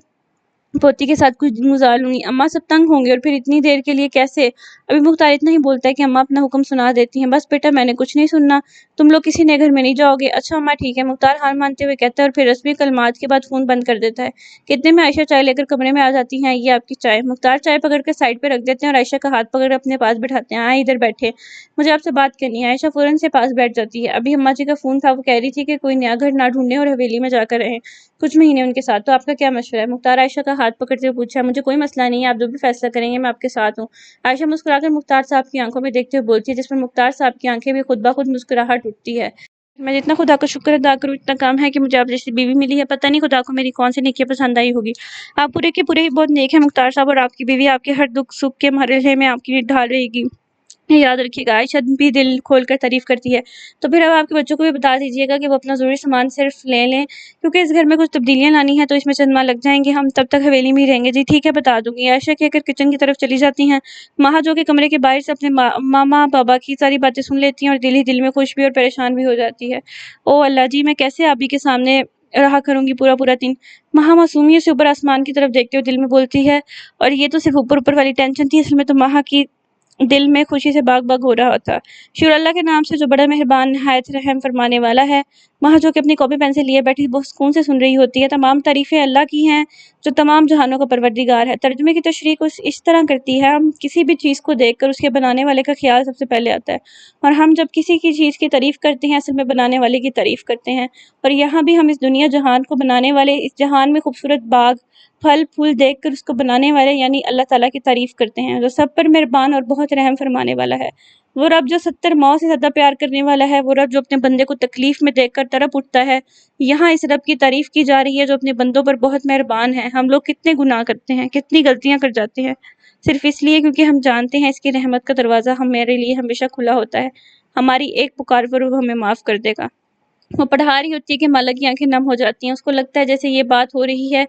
पोती के साथ कुछ दिन गुजार लूंगी। अम्मा सब तंग होंगे और फिर इतनी देर के लिए कैसे? अभी मुख्तार इतना ही बोलता है कि अम्मा अपना हुक्म सुना देती हैं। बस बेटा मैंने कुछ नहीं सुनना, तुम लोग किसी नए घर में नहीं जाओगे। अच्छा अम्मा ठीक है, मुख्तार हार मानते हुए कहता है और फिर रस्मी कलमात के बाद फोन बंद कर देता है। कितने में आयशा चाय लेकर कमरे में आ जाती हैं। ये आपकी चाय। मुख्तार चाय पकड़ कर साइड पे रख देते हैं और आयशा का हाथ पकड़ अपने पास बैठाते हैं। आए इधर बैठे, मुझे आपसे बात करनी है। आयशा फौरन से पास बैठ जाती है। अभी अम्मा जी का फोन था, वो कह रही थी कि कोई नया घर ना ढूंढे और हवेली में जाकर रहें कुछ महीने उनके साथ। तो आपका क्या मशवरा है? मुख्तार आयशा का हाथ पकड़ते हुए पूछा। मुझे कोई मसला नहीं है, आप जो भी फैसला करेंगे मैं आपके साथ हूँ। आयशा मुस्कुराकर मुख्तार साहब की आंखों में देखते हुए बोलती है, जिस पर मुख्तार साहब की आंखें भी खुद ब खुद मुस्कुराहट उठती है। मैं जितना खुदा का शुक्र अदा करूँ इतना कम है कि मुझे आप जैसी बीवी मिली है। पता नहीं खुदा को मेरी कौन सी नेकी पसंद आई होगी। आप पूरे के पूरे ही बहुत नेक है मुख्तार साहब, और आपकी बीवी आपके हर दुख सुख के मरहले में आपकी ढाल रहेगी। याद रखिएगा। आयशा भी दिल खोलकर तारीफ करती है। तो फिर अब आपके बच्चों को भी बता दीजिएगा कि वो अपना ज़रूरी सामान सिर्फ ले लें, क्योंकि इस घर में कुछ तब्दीलियां लानी है तो इसमें चंद माह लग जाएंगे। हम तब तक हवेली में ही रहेंगे। जी ठीक है, बता दूंगी। आयशा कहकर किचन की तरफ चली जाती हैं। माह जो कि कमरे के बाहर से अपने मामा बाबा की सारी बातें सुन लेती हैं और दिल ही दिल में खुश भी और परेशान भी हो जाती है। ओ अल्लाह जी, मैं कैसे आप ही के सामने रहा करूंगी पूरा पूरा दिन। माह मासूमियत से ऊपर आसमान की तरफ देखते हुए दिल में बोलती है, और ये तो सिर्फ ऊपर ऊपर वाली टेंशन थी, असल में तो माह की दिल में खुशी से बाग बाग हो रहा था। शुक्र अल्लाह के नाम से जो बड़ा मेहरबान निहायत रहम फरमाने वाला है। वहाँ जो कि अपनी कॉपी पेंसिल लिए बैठी बहुत सुकून से सुन रही होती है। तमाम तारीफ़ें अल्लाह की हैं जो तमाम जहानों का परवरदिगार है। तर्जुमे की तशरीह कुछ इस तरह करती है, हम किसी भी चीज़ को देखकर उसके बनाने वाले का ख्याल सबसे पहले आता है, और हम जब किसी की चीज़ की तारीफ़ करते हैं असल में बनाने वाले की तारीफ़ करते हैं। और यहाँ भी हम इस दुनिया जहान को बनाने वाले, इस जहान में खूबसूरत बाग फल फूल देखकर उसको बनाने वाले यानी अल्लाह ताला की तारीफ करते हैं, जो सब पर मेहरबान और बहुत रहम फरमाने वाला है। वो रब जो 70 माओ से ज़्यादा प्यार करने वाला है, वो रब जो अपने बंदे को तकलीफ में देखकर तड़प उठता है। यहाँ इस रब की तारीफ की जा रही है जो अपने बंदों पर बहुत मेहरबान है। हम लोग कितने गुनाह करते हैं, कितनी गलतियाँ कर जाते हैं, सिर्फ इसलिए क्योंकि हम जानते हैं इसकी रहमत का दरवाज़ा हमारे लिए हमेशा खुला होता है। हमारी एक पुकार पर वो हमें माफ़ कर देगा। वो पढ़ा रही होती है कि माला की आंखें नम हो जाती हैं। उसको लगता है जैसे ये बात हो रही है,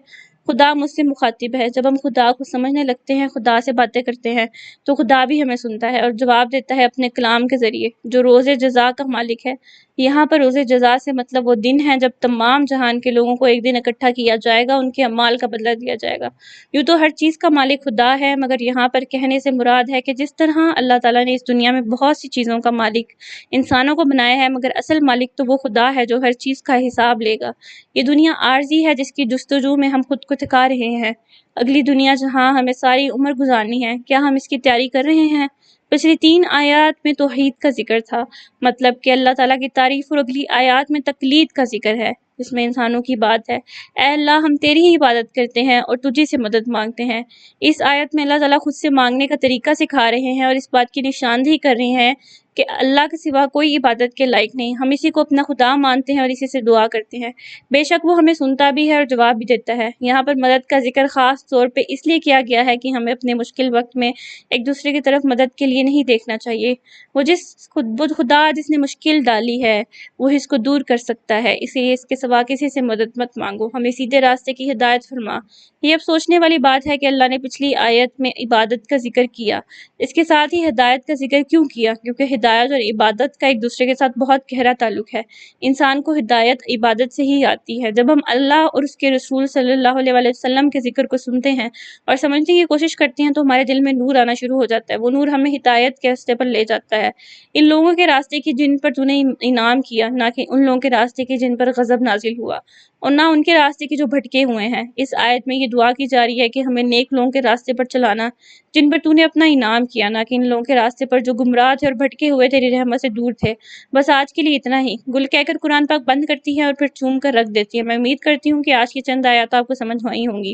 खुदा मुझसे मुखातिब है। जब हम खुदा को समझने लगते हैं, खुदा से बातें करते हैं, तो खुदा भी हमें सुनता है और जवाब देता है अपने कलाम के ज़रिए, जो रोज़े जज़ा का मालिक है। यहाँ पर रोज़े जज़ा से मतलब वो दिन है जब तमाम जहान के लोगों को एक दिन इकट्ठा किया जाएगा, उनके अमाल का बदला दिया जाएगा। यूँ तो हर चीज़ का मालिक खुदा है, मगर यहाँ पर कहने से मुराद है कि जिस तरह अल्लाह ताला ने इस दुनिया में बहुत सी चीज़ों का मालिक इंसानों को बनाया है, मगर असल मालिक तो वो खुदा है जो हर चीज़ का हिसाब लेगा। ये दुनिया आर्जी है जिसकी जुस्तजू में हम खुद को थका रहे हैं। अगली दुनिया जहाँ हमें सारी उम्र गुजारनी है, क्या हम इसकी तैयारी कर रहे हैं? पिछली 3 आयत में तौहीद का जिक्र था, मतलब कि अल्लाह ताला की तारीफ, और अगली आयत में तकलीद का जिक्र है, जिसमें इंसानों की बात है। ऐ अल्लाह, हम तेरी ही इबादत करते हैं और तुझी से मदद मांगते हैं। इस आयत में अल्लाह ताला खुद से मांगने का तरीका सिखा रहे हैं और इस बात की निशानदही कर रहे हैं कि अल्लाह के सिवा कोई इबादत के लायक नहीं। हम इसी को अपना खुदा मानते हैं और इसी से दुआ करते हैं। बेशक वो हमें सुनता भी है और जवाब भी देता है। यहाँ पर मदद का जिक्र ख़ास तौर पे इसलिए किया गया है कि हमें अपने मुश्किल वक्त में एक दूसरे की तरफ मदद के लिए नहीं देखना चाहिए। वो खुदा जिसने मुश्किल डाली है, वो इसको दूर कर सकता है, इसलिए इसके सिवा किसी से मदद मत मांगो। हमें सीधे रास्ते की हिदायत फरमा। ये अब सोचने वाली बात है कि अल्लाह ने पिछली आयत में इबादत का जिक्र किया, इसके साथ ही हिदायत का जिक्र क्यों किया? क्योंकि हिदायत और इबादत का एक दूसरे के साथ बहुत गहरा ताल्लुक है। इंसान को हिदायत इबादत से ही आती है। जब हम अल्लाह और उसके रसूल सल्लल्लाहु अलैहि वसल्लम के जिक्र को सुनते हैं और समझने की कोशिश करते हैं, तो हमारे दिल में नूर आना शुरू हो जाता है। वो नूर हमें हिदायत के रास्ते पर ले जाता है। इन लोगों के रास्ते की जिन पर तूने इनाम किया, ना कि उन लोगों के रास्ते की जिन पर गज़ब नाजिल हुआ, और ना उनके रास्ते की जो भटके हुए हैं। इस आयत में ये दुआ की जा रही है कि हमें नेक लोगों के रास्ते पर चलाना, जिन पर तूने अपना इनाम किया, ना कि इन लोगों के रास्ते पर जो गुमराह थे और भटके हुए तेरी रहमत से दूर थे। बस आज के लिए इतना ही। गुल कहकर कुरान पाक बंद करती है और फिर चूम कर रख देती है। मैं उम्मीद करती हूँ कि आज की चंद आयत आपको समझ आई होंगी।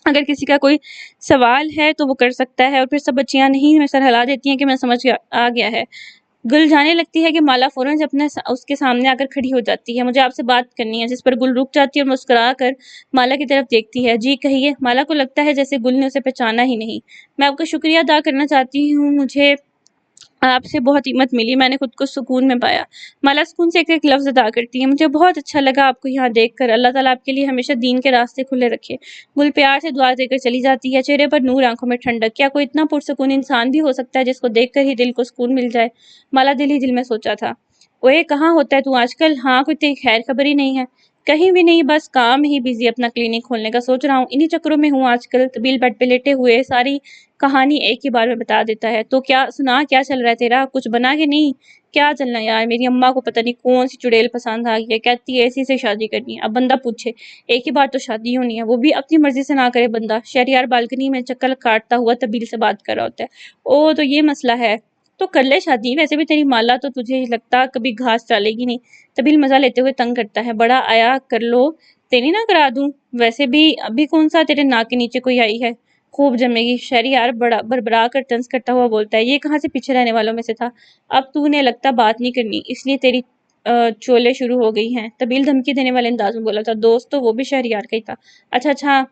अगर किसी का कोई सवाल है तो वो कर सकता है, और फिर सब बच्चियां नहीं मैं सर हिला देती हैं कि मैं आ गया है। गुल जाने लगती है कि माला फ़ौरन से उसके सामने आकर खड़ी हो जाती है। मुझे आपसे बात करनी है, जिस पर गुल रुक जाती है और मुस्कुरा कर माला की तरफ देखती है। जी कहिए। माला को लगता है जैसे गुल ने उसे पहचाना ही नहीं। मैं आपका शुक्रिया अदा करना चाहती हूँ, मुझे आपसे बहुत हिम्मत मिली, मैंने खुद को सुकून में पाया। माला सुकून से एक-एक लफ्ज़ अदा करती है। मुझे बहुत अच्छा लगा आपको यहाँ देखकर। अल्लाह ताला आपके लिए हमेशा दीन के रास्ते खुले रखे। गुल प्यार से दुआ देकर चली जाती है, चेहरे पर नूर, आँखों में ठंडक। क्या कोई इतना पुरसुकून इंसान भी हो सकता है जिसको देखकर ही दिल को सुकून मिल जाए? माला दिल ही दिल में सोचा था। ओए कहाँ होता है तू आजकल? हाँ, कोई तेरी खैर खबर ही नहीं है। कहीं भी नहीं, बस काम ही बिजी, अपना क्लिनिक खोलने का सोच रहा हूँ, इन्हीं चक्करों में हूँ आजकल। तबील बेड पे लेटे हुए सारी कहानी एक ही बार में बता देता है। तो क्या सुना, क्या चल रहा है तेरा, कुछ बना के नहीं? क्या चलना यार, मेरी अम्मा को पता नहीं कौन सी चुड़ैल पसंद आ गई है, कहती है इसी से शादी करनी है। अब बंदा पूछे, एक ही बार तो शादी होनी है, वो भी अपनी मर्जी से ना करे बंदा। शहरयार बालकनी में चक्कर काटता हुआ तबील से बात कर रहा होता है। ओ तो ये मसला है, तो कर ले शादी, वैसे भी तेरी माला तो तुझे लगता कभी घास डालेगी नहीं। तबील मजा लेते हुए तंग करता है, बड़ा आया कर लो, तेरी ना करा दूं, वैसे भी अभी कौन सा तेरे नाक के नीचे कोई आई है, खूब जमेगी। शहरयार बड़ा बड़बड़ा कर तंज करता हुआ बोलता है, ये कहाँ से पीछे रहने वालों में से था, अब तूने लगता बात नहीं करनी, इसलिए तेरी चोले शुरू हो गई हैं। तबील धमकी देने वाले अंदाज में बोला था, दोस्त तो वो भी शहरयार का ही था। अच्छा अच्छा,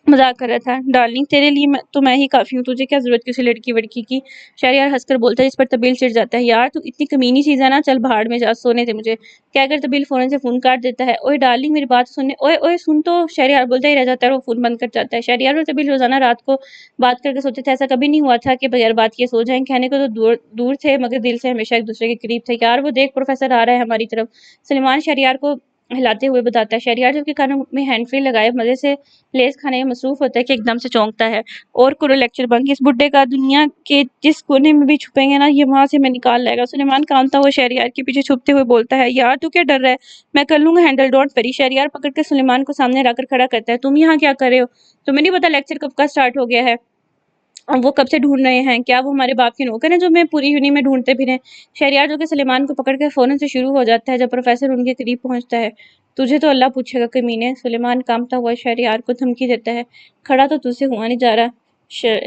मजाक कर रहा था। डार्लिंग तेरे लिए मैं ही काफी हूँ, तुझे क्या जरूरत किसी लड़की वड़की की। शहरयार हंसकर बोलता है, इस पर तबील चिढ़ जाता है, यार तू इतनी कमीनी चीज है ना, चल भाड़ में जा, सोने दे मुझे, कहकर तबील फौरन से फोन काट देता है। ओए डार्लिंग मेरी बात सुनने, ओए ओए सुन तो, शहरयार बोलता ही रह जाता है और वो फोन बंद कर जाता है। शहरयार और तबील रोजाना रात को बात करके सोते थे, ऐसा कभी नहीं हुआ था कि बगैर बात किए सो जाएं। कहने को तो दूर दूर थे, मगर दिल से हमेशा एक दूसरे के करीब थे। यार वो देख, प्रोफेसर आ रहा है हमारी तरफ, सलेमान शहरयार को हिलाते हुए बताता है। शहरयार जबकि कानों में हैंड फ्री लगाए मजे से लेस खाने में मसरूफ होता है कि एकदम से चौंकता है और करो लेक्चर बंक, इस बुड्ढे का दुनिया के जिस कोने में भी छुपेंगे ना, ये वहां से मैं निकाल लाएगा। सुलेमान कामता हुआ शहरयार के पीछे छुपते हुए बोलता है, यार तू क्या डर रहा है, मैं कर लूंगा हैंडल, डोंट वरी। शहरयार पकड़ के सुलेमान को सामने रखकर खड़ा करता है, तुम यहाँ क्या कर रहे हो, तुम्हें नहीं पता लेक्चर कब का स्टार्ट हो गया है, और वो कब से ढूंढ रहे हैं, क्या वो हमारे बाप के नौकर हैं जो मैं पूरी यूनी में ढूंढते फिरे। शहरयार जो कि सलेमान को पकड़ के फौरन से शुरू हो जाता है जब प्रोफेसर उनके करीब पहुंचता है। तुझे तो अल्लाह पूछेगा कमीने, सुलेमान कामता हुआ शहरयार को धमकी देता है, खड़ा तो तुझसे हुआ नहीं जा रहा,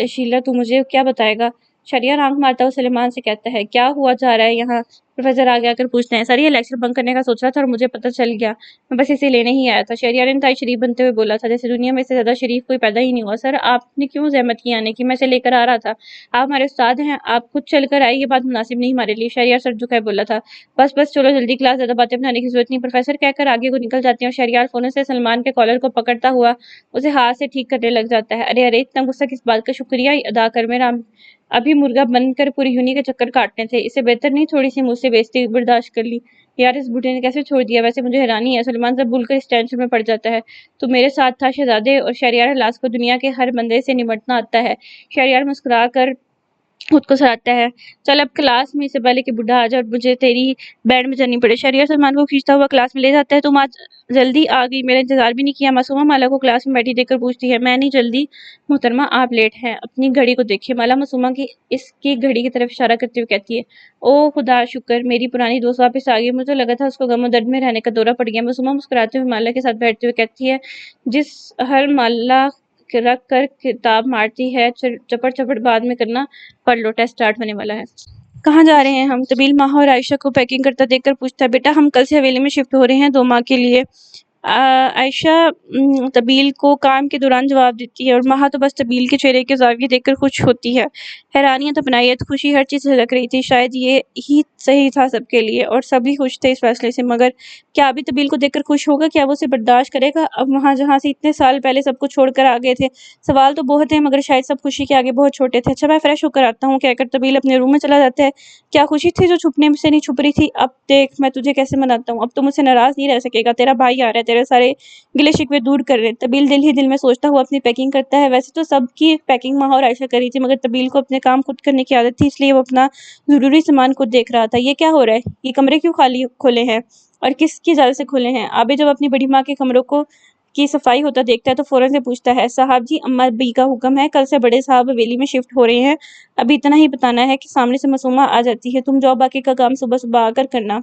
शीला तू मुझे क्या बताएगा। शहरयार आंख मारता हुआ सलेमान से कहता है, क्या हुआ जा रहा है यहाँ। प्रोफेसर आगे आकर पूछते हैं, सर ये लेक्चर बंक करने का सोच रहा था और मुझे पता चल गया, मैं बस इसे लेने ही आया था। शहरयार ने इंतहाई शरीफ बनते हुए बोला था, जैसे दुनिया में इससे ज्यादा शरीफ कोई पैदा ही नहीं हुआ। सर आपने क्यों जहमत की आने की, मैं इसे लेकर आ रहा था, आप हमारे उस्ताद हैं, आप खुद चल कर आए, ये बात मुनासिब नहीं हमारे लिए। शहरयार सर झुकाए बोला था, बस बस चलो जल्दी क्लास, ज्यादा बातें बनाने की जरूरत नहीं। प्रोफेसर कहकर आगे को निकल जाते हैं और शहरयार फोन से सलमान के कॉलर को पकड़ता हुआ उसे हाथ से ठीक करने लग जाता है। अरे अरे इतना गुस्सा किस बात का, शुक्रिया अदा कर मेरा, अभी मुर्गा बनकर पूरी यूनी के चक्कर काटने थे, इससे बेहतर नहीं थोड़ी सी मुझसे बेइज्जती बर्दाश्त कर ली। यार इस बूढ़े ने कैसे छोड़ दिया, वैसे मुझे हैरानी है। सलमान जब भूलकर इस टेंशन में पड़ जाता है, तो मेरे साथ था शहजादे, और शहरयार हलास को दुनिया के हर बंदे से निमटना आता है। शहरयार मुस्कुरा कर खुद को सराहता है, चल अब क्लास में, इससे पहले कि बुढ़ा आ जाए और मुझे तेरी बैंड में जानी पड़े। शहरयार सलमान को खींचता हुआ क्लास में ले जाता है, तुम आज जल्दी आ गई, मेरा इंतजार भी नहीं किया। मासूमा माला को क्लास में बैठी देखकर पूछती है, मैं नहीं जल्दी मोहतरमा, आप लेट हैं, अपनी घड़ी को देखिए। माला मासूमा की इसकी घड़ी की तरफ इशारा करते हुए कहती है, ओ खुदा शुक्र, मेरी पुरानी दोस्त वापस आ गई, मुझे तो लगा था उसको गम और दर्द में रहने का दौरा पड़ गया। मासूमा मुस्कुराते हुए माला के साथ बैठते हुए कहती है, जिस हर माला रख कर किताब मारती है, चपड़ चपड़ बाद में करना, पढ़ लो टेस्ट स्टार्ट होने वाला है। कहाँ जा रहे हैं हम, तबील माह और आयशा को पैकिंग करता देखकर पूछता है, बेटा हम कल से हवेली में शिफ्ट हो रहे हैं 2 माह के लिए। आयशा तबील को काम के दौरान जवाब देती है और माह तो बस तबील के चेहरे के जाविये देखकर खुश होती है। हैरानियत, अपनायत, खुशी, हर चीज़ से झलक रही थी। शायद ये ही सही था सबके लिए और सभी खुश थे इस फैसले से। मगर क्या अभी तबील को देखकर खुश होगा, क्या वो उसे बर्दाश्त करेगा, अब वहाँ जहाँ से इतने साल पहले सब कुछ छोड़कर आ गए थे। सवाल तो बहुत हैं मगर शायद सब खुशी के आगे बहुत छोटे थे। अच्छा मैं फ्रेश होकर आता हूँ, कहकर तबील अपने रूम में चला जाता है। क्या खुशी थी जो छुपने से नहीं छुप रही थी, अब देख मैं तुझे कैसे मनाता हूँ, अब तो मुझसे नाराज नहीं रह सकेगा, तेरा भाई आ रहा है तेरे सारे गिले शिकवे दूर कर रहे हैं। तबील दिल ही दिल में सोचता हुआ अपनी पैकिंग करता है। वैसे तो सबकी पैकिंग माह और आयशा करी थी, मगर तबील को अपने काम खुद करने की आदत थी, इसलिए वो अपना जरूरी सामान खुद देख रहा था। ये क्या हो रहा है, ये कमरे क्यों खाली खोले हैं और किसकी इजाजत से खोले हैं। आबे जब अपनी बड़ी माँ के कमरों को की सफाई होता देखता है तो फौरन से पूछता है, साहब जी अम्मा बी का हुक्म है, कल से बड़े साहब हवेली में शिफ्ट हो रहे हैं, अभी इतना ही बताना है कि सामने से मासूमा आ जाती है, तुम जाओ बाकी का काम सुबह सुबह आकर करना,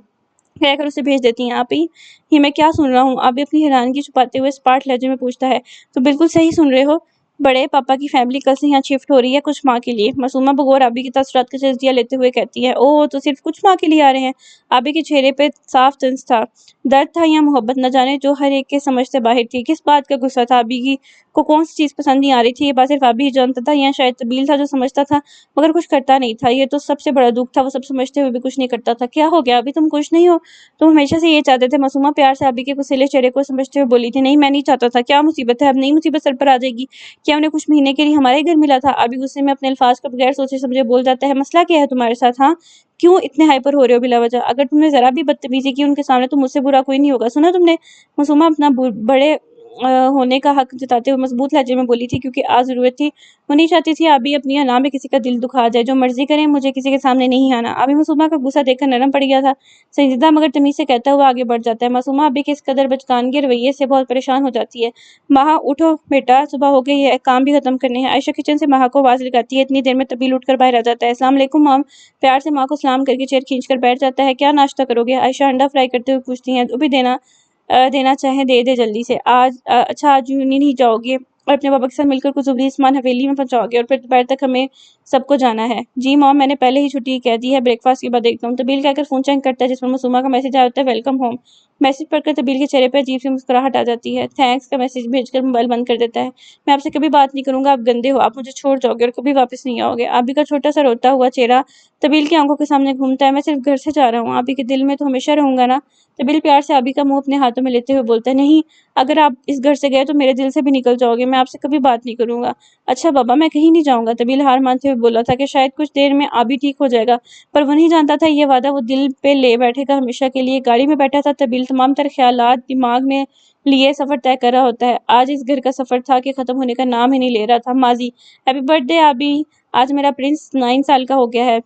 कहकर उसे भेज देती हैं। आप ही ये मैं क्या सुन रहा हूँ, आप भी अपनी हैरानगी छुपाते हुए स्पार्ट लहजे में पूछता है, तो बिल्कुल सही सुन रहे हो, बड़े पापा की फैमिली कल से यहाँ शिफ्ट हो रही है कुछ माह के लिए। मासूमा बगौर आबी की तसरात का तजिया लेते हुए कहती है, ओह तो सिर्फ कुछ माह के लिए आ रहे हैं। आबी के चेहरे पे साफ तंज था, दर्द था या मोहब्बत न जाने, जो हर एक के समझ से बाहर थी। किस बात का गुस्सा था, आबी की को कौन सी चीज पसंद नहीं आ रही थी, ये बात सिर्फ आबी ही जानता था, या शायद तबील था जो समझता था मगर कुछ करता नहीं था। ये तो सबसे बड़ा दुख था, वो सब समझते हुए भी कुछ नहीं करता था। क्या हो गया, अभी तुम खुश नहीं हो, तुम हमेशा से ये चाहते थे। मासूमा प्यार से आबी के गुस्सेले चेहरे को समझते हुए बोली थी, नहीं मैं नहीं चाहता था, क्या मुसीबत है, अब नई मुसीबत सर पर आ जाएगी, क्या उन्हें कुछ महीने के लिए हमारा ही घर मिला था? अभी गुस्से में अपने अल्फाज को बगैर सोचे समझे बोल जाता है, मसला क्या है तुम्हारे साथ? हाँ, क्यों इतने हाइपर हो रहे हो बिला वजह? अगर तुमने जरा भी बदतमीजी की उनके सामने तो मुझसे बुरा कोई नहीं होगा। सुना तुमने? मासूमा अपना बड़े होने का हक जताते हुए मजबूत लहजे में बोली थी, क्योंकि आज जरूरत थी। वो नहीं चाहती थी अभी अपनी अना में किसी का दिल दुखा जाए। जो मर्जी करें, मुझे किसी के सामने नहीं आना। अभी मासूमा का गुस्सा देखकर नरम पड़ गया था। संजीदा मगर तमीज से कहता हुआ आगे बढ़ जाता है। मासूमा अभी के इस कदर बचकानगी रवैये से बहुत परेशान हो जाती है। माँ उठो बेटा, सुबह हो गई है, काम भी खत्म करने हैं। आयशा किचन से माँ को आवाज लगाती है। इतनी देर में तबील उठकर बाहर आ जाता है। अस्सलाम वालेकुम मॉम। प्यार से माँ को सलाम करके चेयर खींचकर बैठ जाता है। क्या नाश्ता करोगे? आयशा अंडा फ्राई करते हुए पूछती है। भी देना चाहे दे दे जल्दी से। अच्छा आज यूं नहीं जाओगे और अपने पापा के साथ मिलकर कुछ जरूरी सामान हवेली में पहुंचाओगे और फिर दोपहर तक हमें सबको जाना है? जी मॉम, मैंने पहले ही छुट्टी कह दी है, ब्रेकफास्ट के बाद देखता हूँ। तबील कहकर फोन चेक करता है, जिस पर मासूमा का मैसेज आया होता है, वेलकम होम। मैसेज पढ़कर तबील के चेहरे पर अजीब सी मुस्कुराहट आ जाती है। थैंक्स का मैसेज भेजकर मोबाइल बंद कर देता है। मैं आपसे कभी बात नहीं करूंगा, आप गंदे हो, आप मुझे छोड़ जाओगे और कभी वापस नहीं आओगे। आबी का छोटा सा रोता हुआ चेहरा तबील की आंखों के सामने घूमता है। मैं सिर्फ घर से जा रहा हूँ, आबी के दिल में तो हमेशा रहूंगा ना? तबील प्यार से आबी का मुंह अपने हाथों में लेते हुए बोलता है, नहीं, अगर आप इस घर से गए तो मेरे दिल से भी निकल जाओगे। मैं आपसे कभी बात नहीं करूंगा। अच्छा बाबा, मैं कहीं नहीं जाऊंगा। तबील हार मानते हुए बोला था कि शायद कुछ देर में आबी ठीक हो जाएगा, पर वो नहीं जानता था ये वादा वो दिल पे ले बैठेगा हमेशा के लिए। गाड़ी में बैठा था तबील तमाम तर ख्यालात दिमाग में लिए सफर तय कर रहा होता है। आज इस घर का सफर था कि खत्म होने का नाम ही नहीं ले रहा था। माजी, हैप्पी बर्थडे आबी, आज मेरा प्रिंस 9 साल का हो गया है।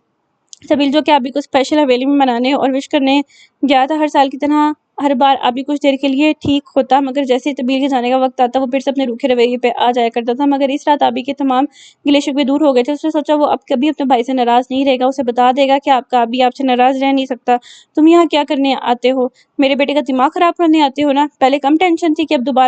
तबील जो कि आबी को स्पेशल हवेली में मनाने और विश करने गया था, हर साल की तरह हर बार आबी कुछ देर के लिए ठीक होता, मगर जैसे ही तबील के जाने का वक्त आता वो फिर से अपने रूखे रवैये पे आ जाया करता था। मगर इस रात आबी के तमाम गिले शिकवे दूर हो गए थे। उसने सोचा वो अब कभी अपने भाई से नाराज नहीं रहेगा, उसे बता देगा कि आपका आबी आपसे नाराज रह नहीं सकता। तुम यहाँ क्या करने आते हो? मेरे बेटे का दिमाग खराब करने आते हो ना? पहले कम टेंशन थी कि अब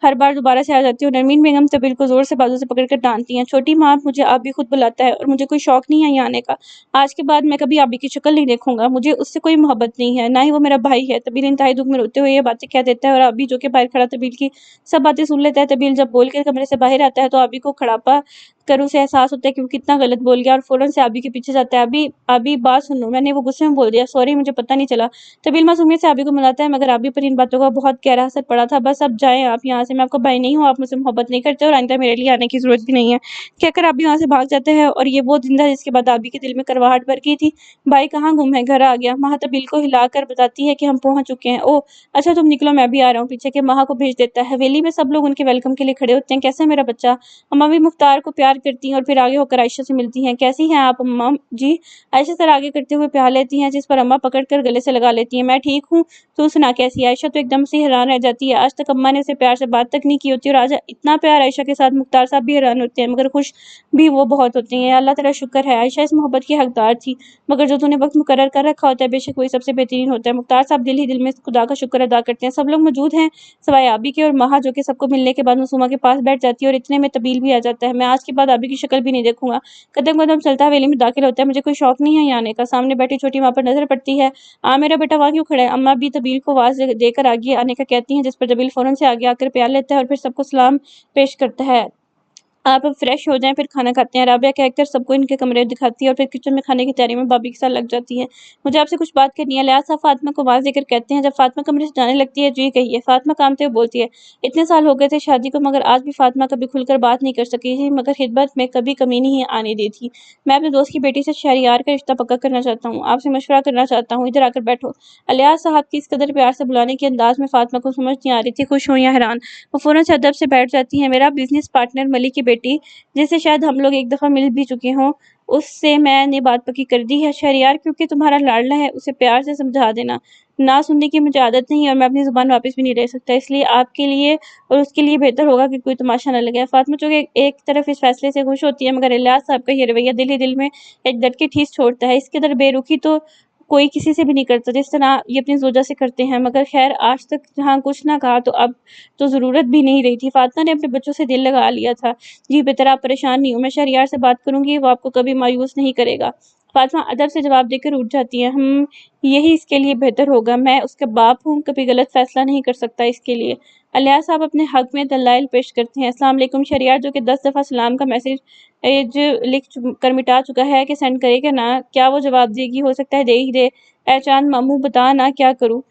हर बार दोबारा से आ जाती हो। नरमीन बेगम तबील को जोर से बाजू से पकड़कर डांटती हैं। छोटी माँ, मुझे आबी खुद बुलाता है और मुझे कोई शौक नहीं है यहाँ आने का। आज के बाद मैं कभी आबी की शक्ल नहीं देखूंगा। मुझे उससे कोई मोहब्बत नहीं है, ना ही वो मेरा भाई है। तबील इंतहाई दुख में रोते हुए ये बातें कह देता है और आबी जो कि बाहर खड़ा तबील की सब बातें सुन लेता है। तबील जब बोल के कमरे से बाहर आता है तो आबी को खड़ापा कर उसे एहसास होता है कि वो कितना गलत बोल गया और फौरन से आबी के पीछे जाता है। अभी अभी बात सुनो, मैंने वो गुस्से में बोल दिया, सॉरी, मुझे पता नहीं चला। तबील मासूमियत से आबी को मनाता है, मगर आबी पर इन बातों का बहुत गहरा असर पड़ा था। बस अब जाएं आप यहाँ से, मैं आपका भाई नहीं हूँ, आप मुझसे मोहब्बत नहीं करते और आइंदा मेरे लिए आने की जरूरत भी नहीं है। कहकर आबी वहां से भाग जाते हैं और ये वो दिन था जिसके बाद आबी के दिल में करवाहट भर गई थी। भाई कहाँ गुम है? घर आ गया। माँ तबील को हिलाकर बताती है कि हम पहुंच चुके हैं। ओह अच्छा, तुम निकलो, मैं भी आ रहा हूँ। पीछे के माँ को भेज देता है। हवेली में सब लोग उनके वेलकम के लिए खड़े होते हैं। कैसा है मेरा बच्चा? अम्मा भी मुख्तार को प्यार करती हैं और फिर आगे होकर आयशा से मिलती हैं। कैसी हैं आप अम्मा जी? आयशा सर आगे करते हुए प्यार लेती हैं, जिस पर अम्मा पकड़कर गले से लगा लेती हैं। मैं ठीक हूँ, तू सुना कैसी है? आयशा तो एकदम से हैरान रह जाती है। आज तक अम्मा ने उसे प्यार से बात तक नहीं की होती और आज इतना प्यार आयशा के साथ मुख्तार साहब भी हैरान होते हैं, मगर खुश भी वो बहुत होती हैं। अल्लाह तेरा शुक्र है, आयशा इस मोहब्बत की हकदार थी, मगर जो तूने वक्त मुकर्रर कर रखा होता है बेशक वही सबसे बेहतरीन होता है। मुख्तार साहब दिल ही दिल में खुदा का शुक्र अदा करते हैं। सब लोग मौजूद हैं सवाए आबी के और महा, जो कि सबको मिलने के बाद मासूमा के पास बैठ जाती है और इतने में तबील भी आ जाता है। मैं आज के बाद आबी की शक्ल भी नहीं देखूंगा। कदम कदम चलता हवेली में दाखिल होता है। मुझे कोई शौक नहीं है यहाँ आने का। सामने बैठी छोटी माँ पर नजर पड़ती है। मेरा बेटा वहाँ क्यों खड़ा है? अम्मा भी तबील को आवाज देकर आगे आने का कहती हैं, जिस पर तबील फौरन से आगे आकर प्यार लेता है और फिर सबको सलाम पेश करता है। आप अब फ्रेश हो जाएं, फिर खाना खाते हैं। राबिया कहकर सबको इनके कमरे दिखाती है और फिर किचन में खाने की तैयारी में भाभी के साथ लग जाती है। मुझे आपसे कुछ बात करनी है। लिहाज साहब फातिमा को आवाज देकर कहते हैं। जब फातिमा कमरे से जाने लगती है, जी कहिए। फातिमा कामते हुए बोलती है, इतने साल हो गए थे शादी को, मगर आज भी फातिमा कभी खुलकर बात नहीं कर सकी थी, मगर खिदमत में कभी कमी नहीं आने दी थी। मैं अपने दोस्त की बेटी से शहरियार का रिश्ता पक्का करना चाहता हूँ, आपसे मशवरा करना चाहता हूँ, इधर आकर बैठो। लिहाज साहब की इस कदर प्यार से बुलाने के अंदाज में फातिमा को समझ नहीं आ रही थी खुश हो या हैरान। वो फौरन से अदब से बैठ जाती है। मेरा बिजनेस पार्टनर मलिक की बेटी, जिससे शायद हम लोग एक दफा मिल भी चुके हों, उससे मैंने बात पक्की कर दी है। शहरयार क्योंकि तुम्हारा लाडला है, उसे प्यार से समझा देना। ना सुनने की मुझे आदत नहीं है और मैं अपनी जुबान वापस भी नहीं रह सकता, इसलिए आपके लिए और उसके लिए बेहतर होगा कि कोई तमाशा न लगे। फातिमा चूंकि एक तरफ इस फैसले से खुश होती है, मगर इलियास साहब का ये रवैया दिल ही दिल में एक दर्द की ठेस छोड़ता है। इसके अंदर बेरुखी तो कोई किसी से भी नहीं करता जिस तरह ये अपनी जोजा से करते हैं, मगर खैर आज तक जहाँ कुछ ना कहा तो अब तो जरूरत भी नहीं रही थी। फातिमा ने अपने बच्चों से दिल लगा लिया था। जी बेहतर, आप परेशान नहीं हो, मैं शहरियार से बात करूंगी, वो आपको कभी मायूस नहीं करेगा। फातिमा अदब से जवाब देकर उठ जाती है। यही इसके लिए बेहतर होगा, मैं उसके बाप हूँ, कभी गलत फैसला नहीं कर सकता इसके लिए। अलिया साहब अपने हक में दलाइल पेश करते हैं। अस्सलाम वालेकुम। शहरियार जो कि 10 दफा सलाम का मैसेज लिख कर मिटा चुका है कि सेंड करेगा ना, क्या वो जवाब देगी? हो सकता है दे ही दे। ए चांद मामू बता ना क्या करूँ,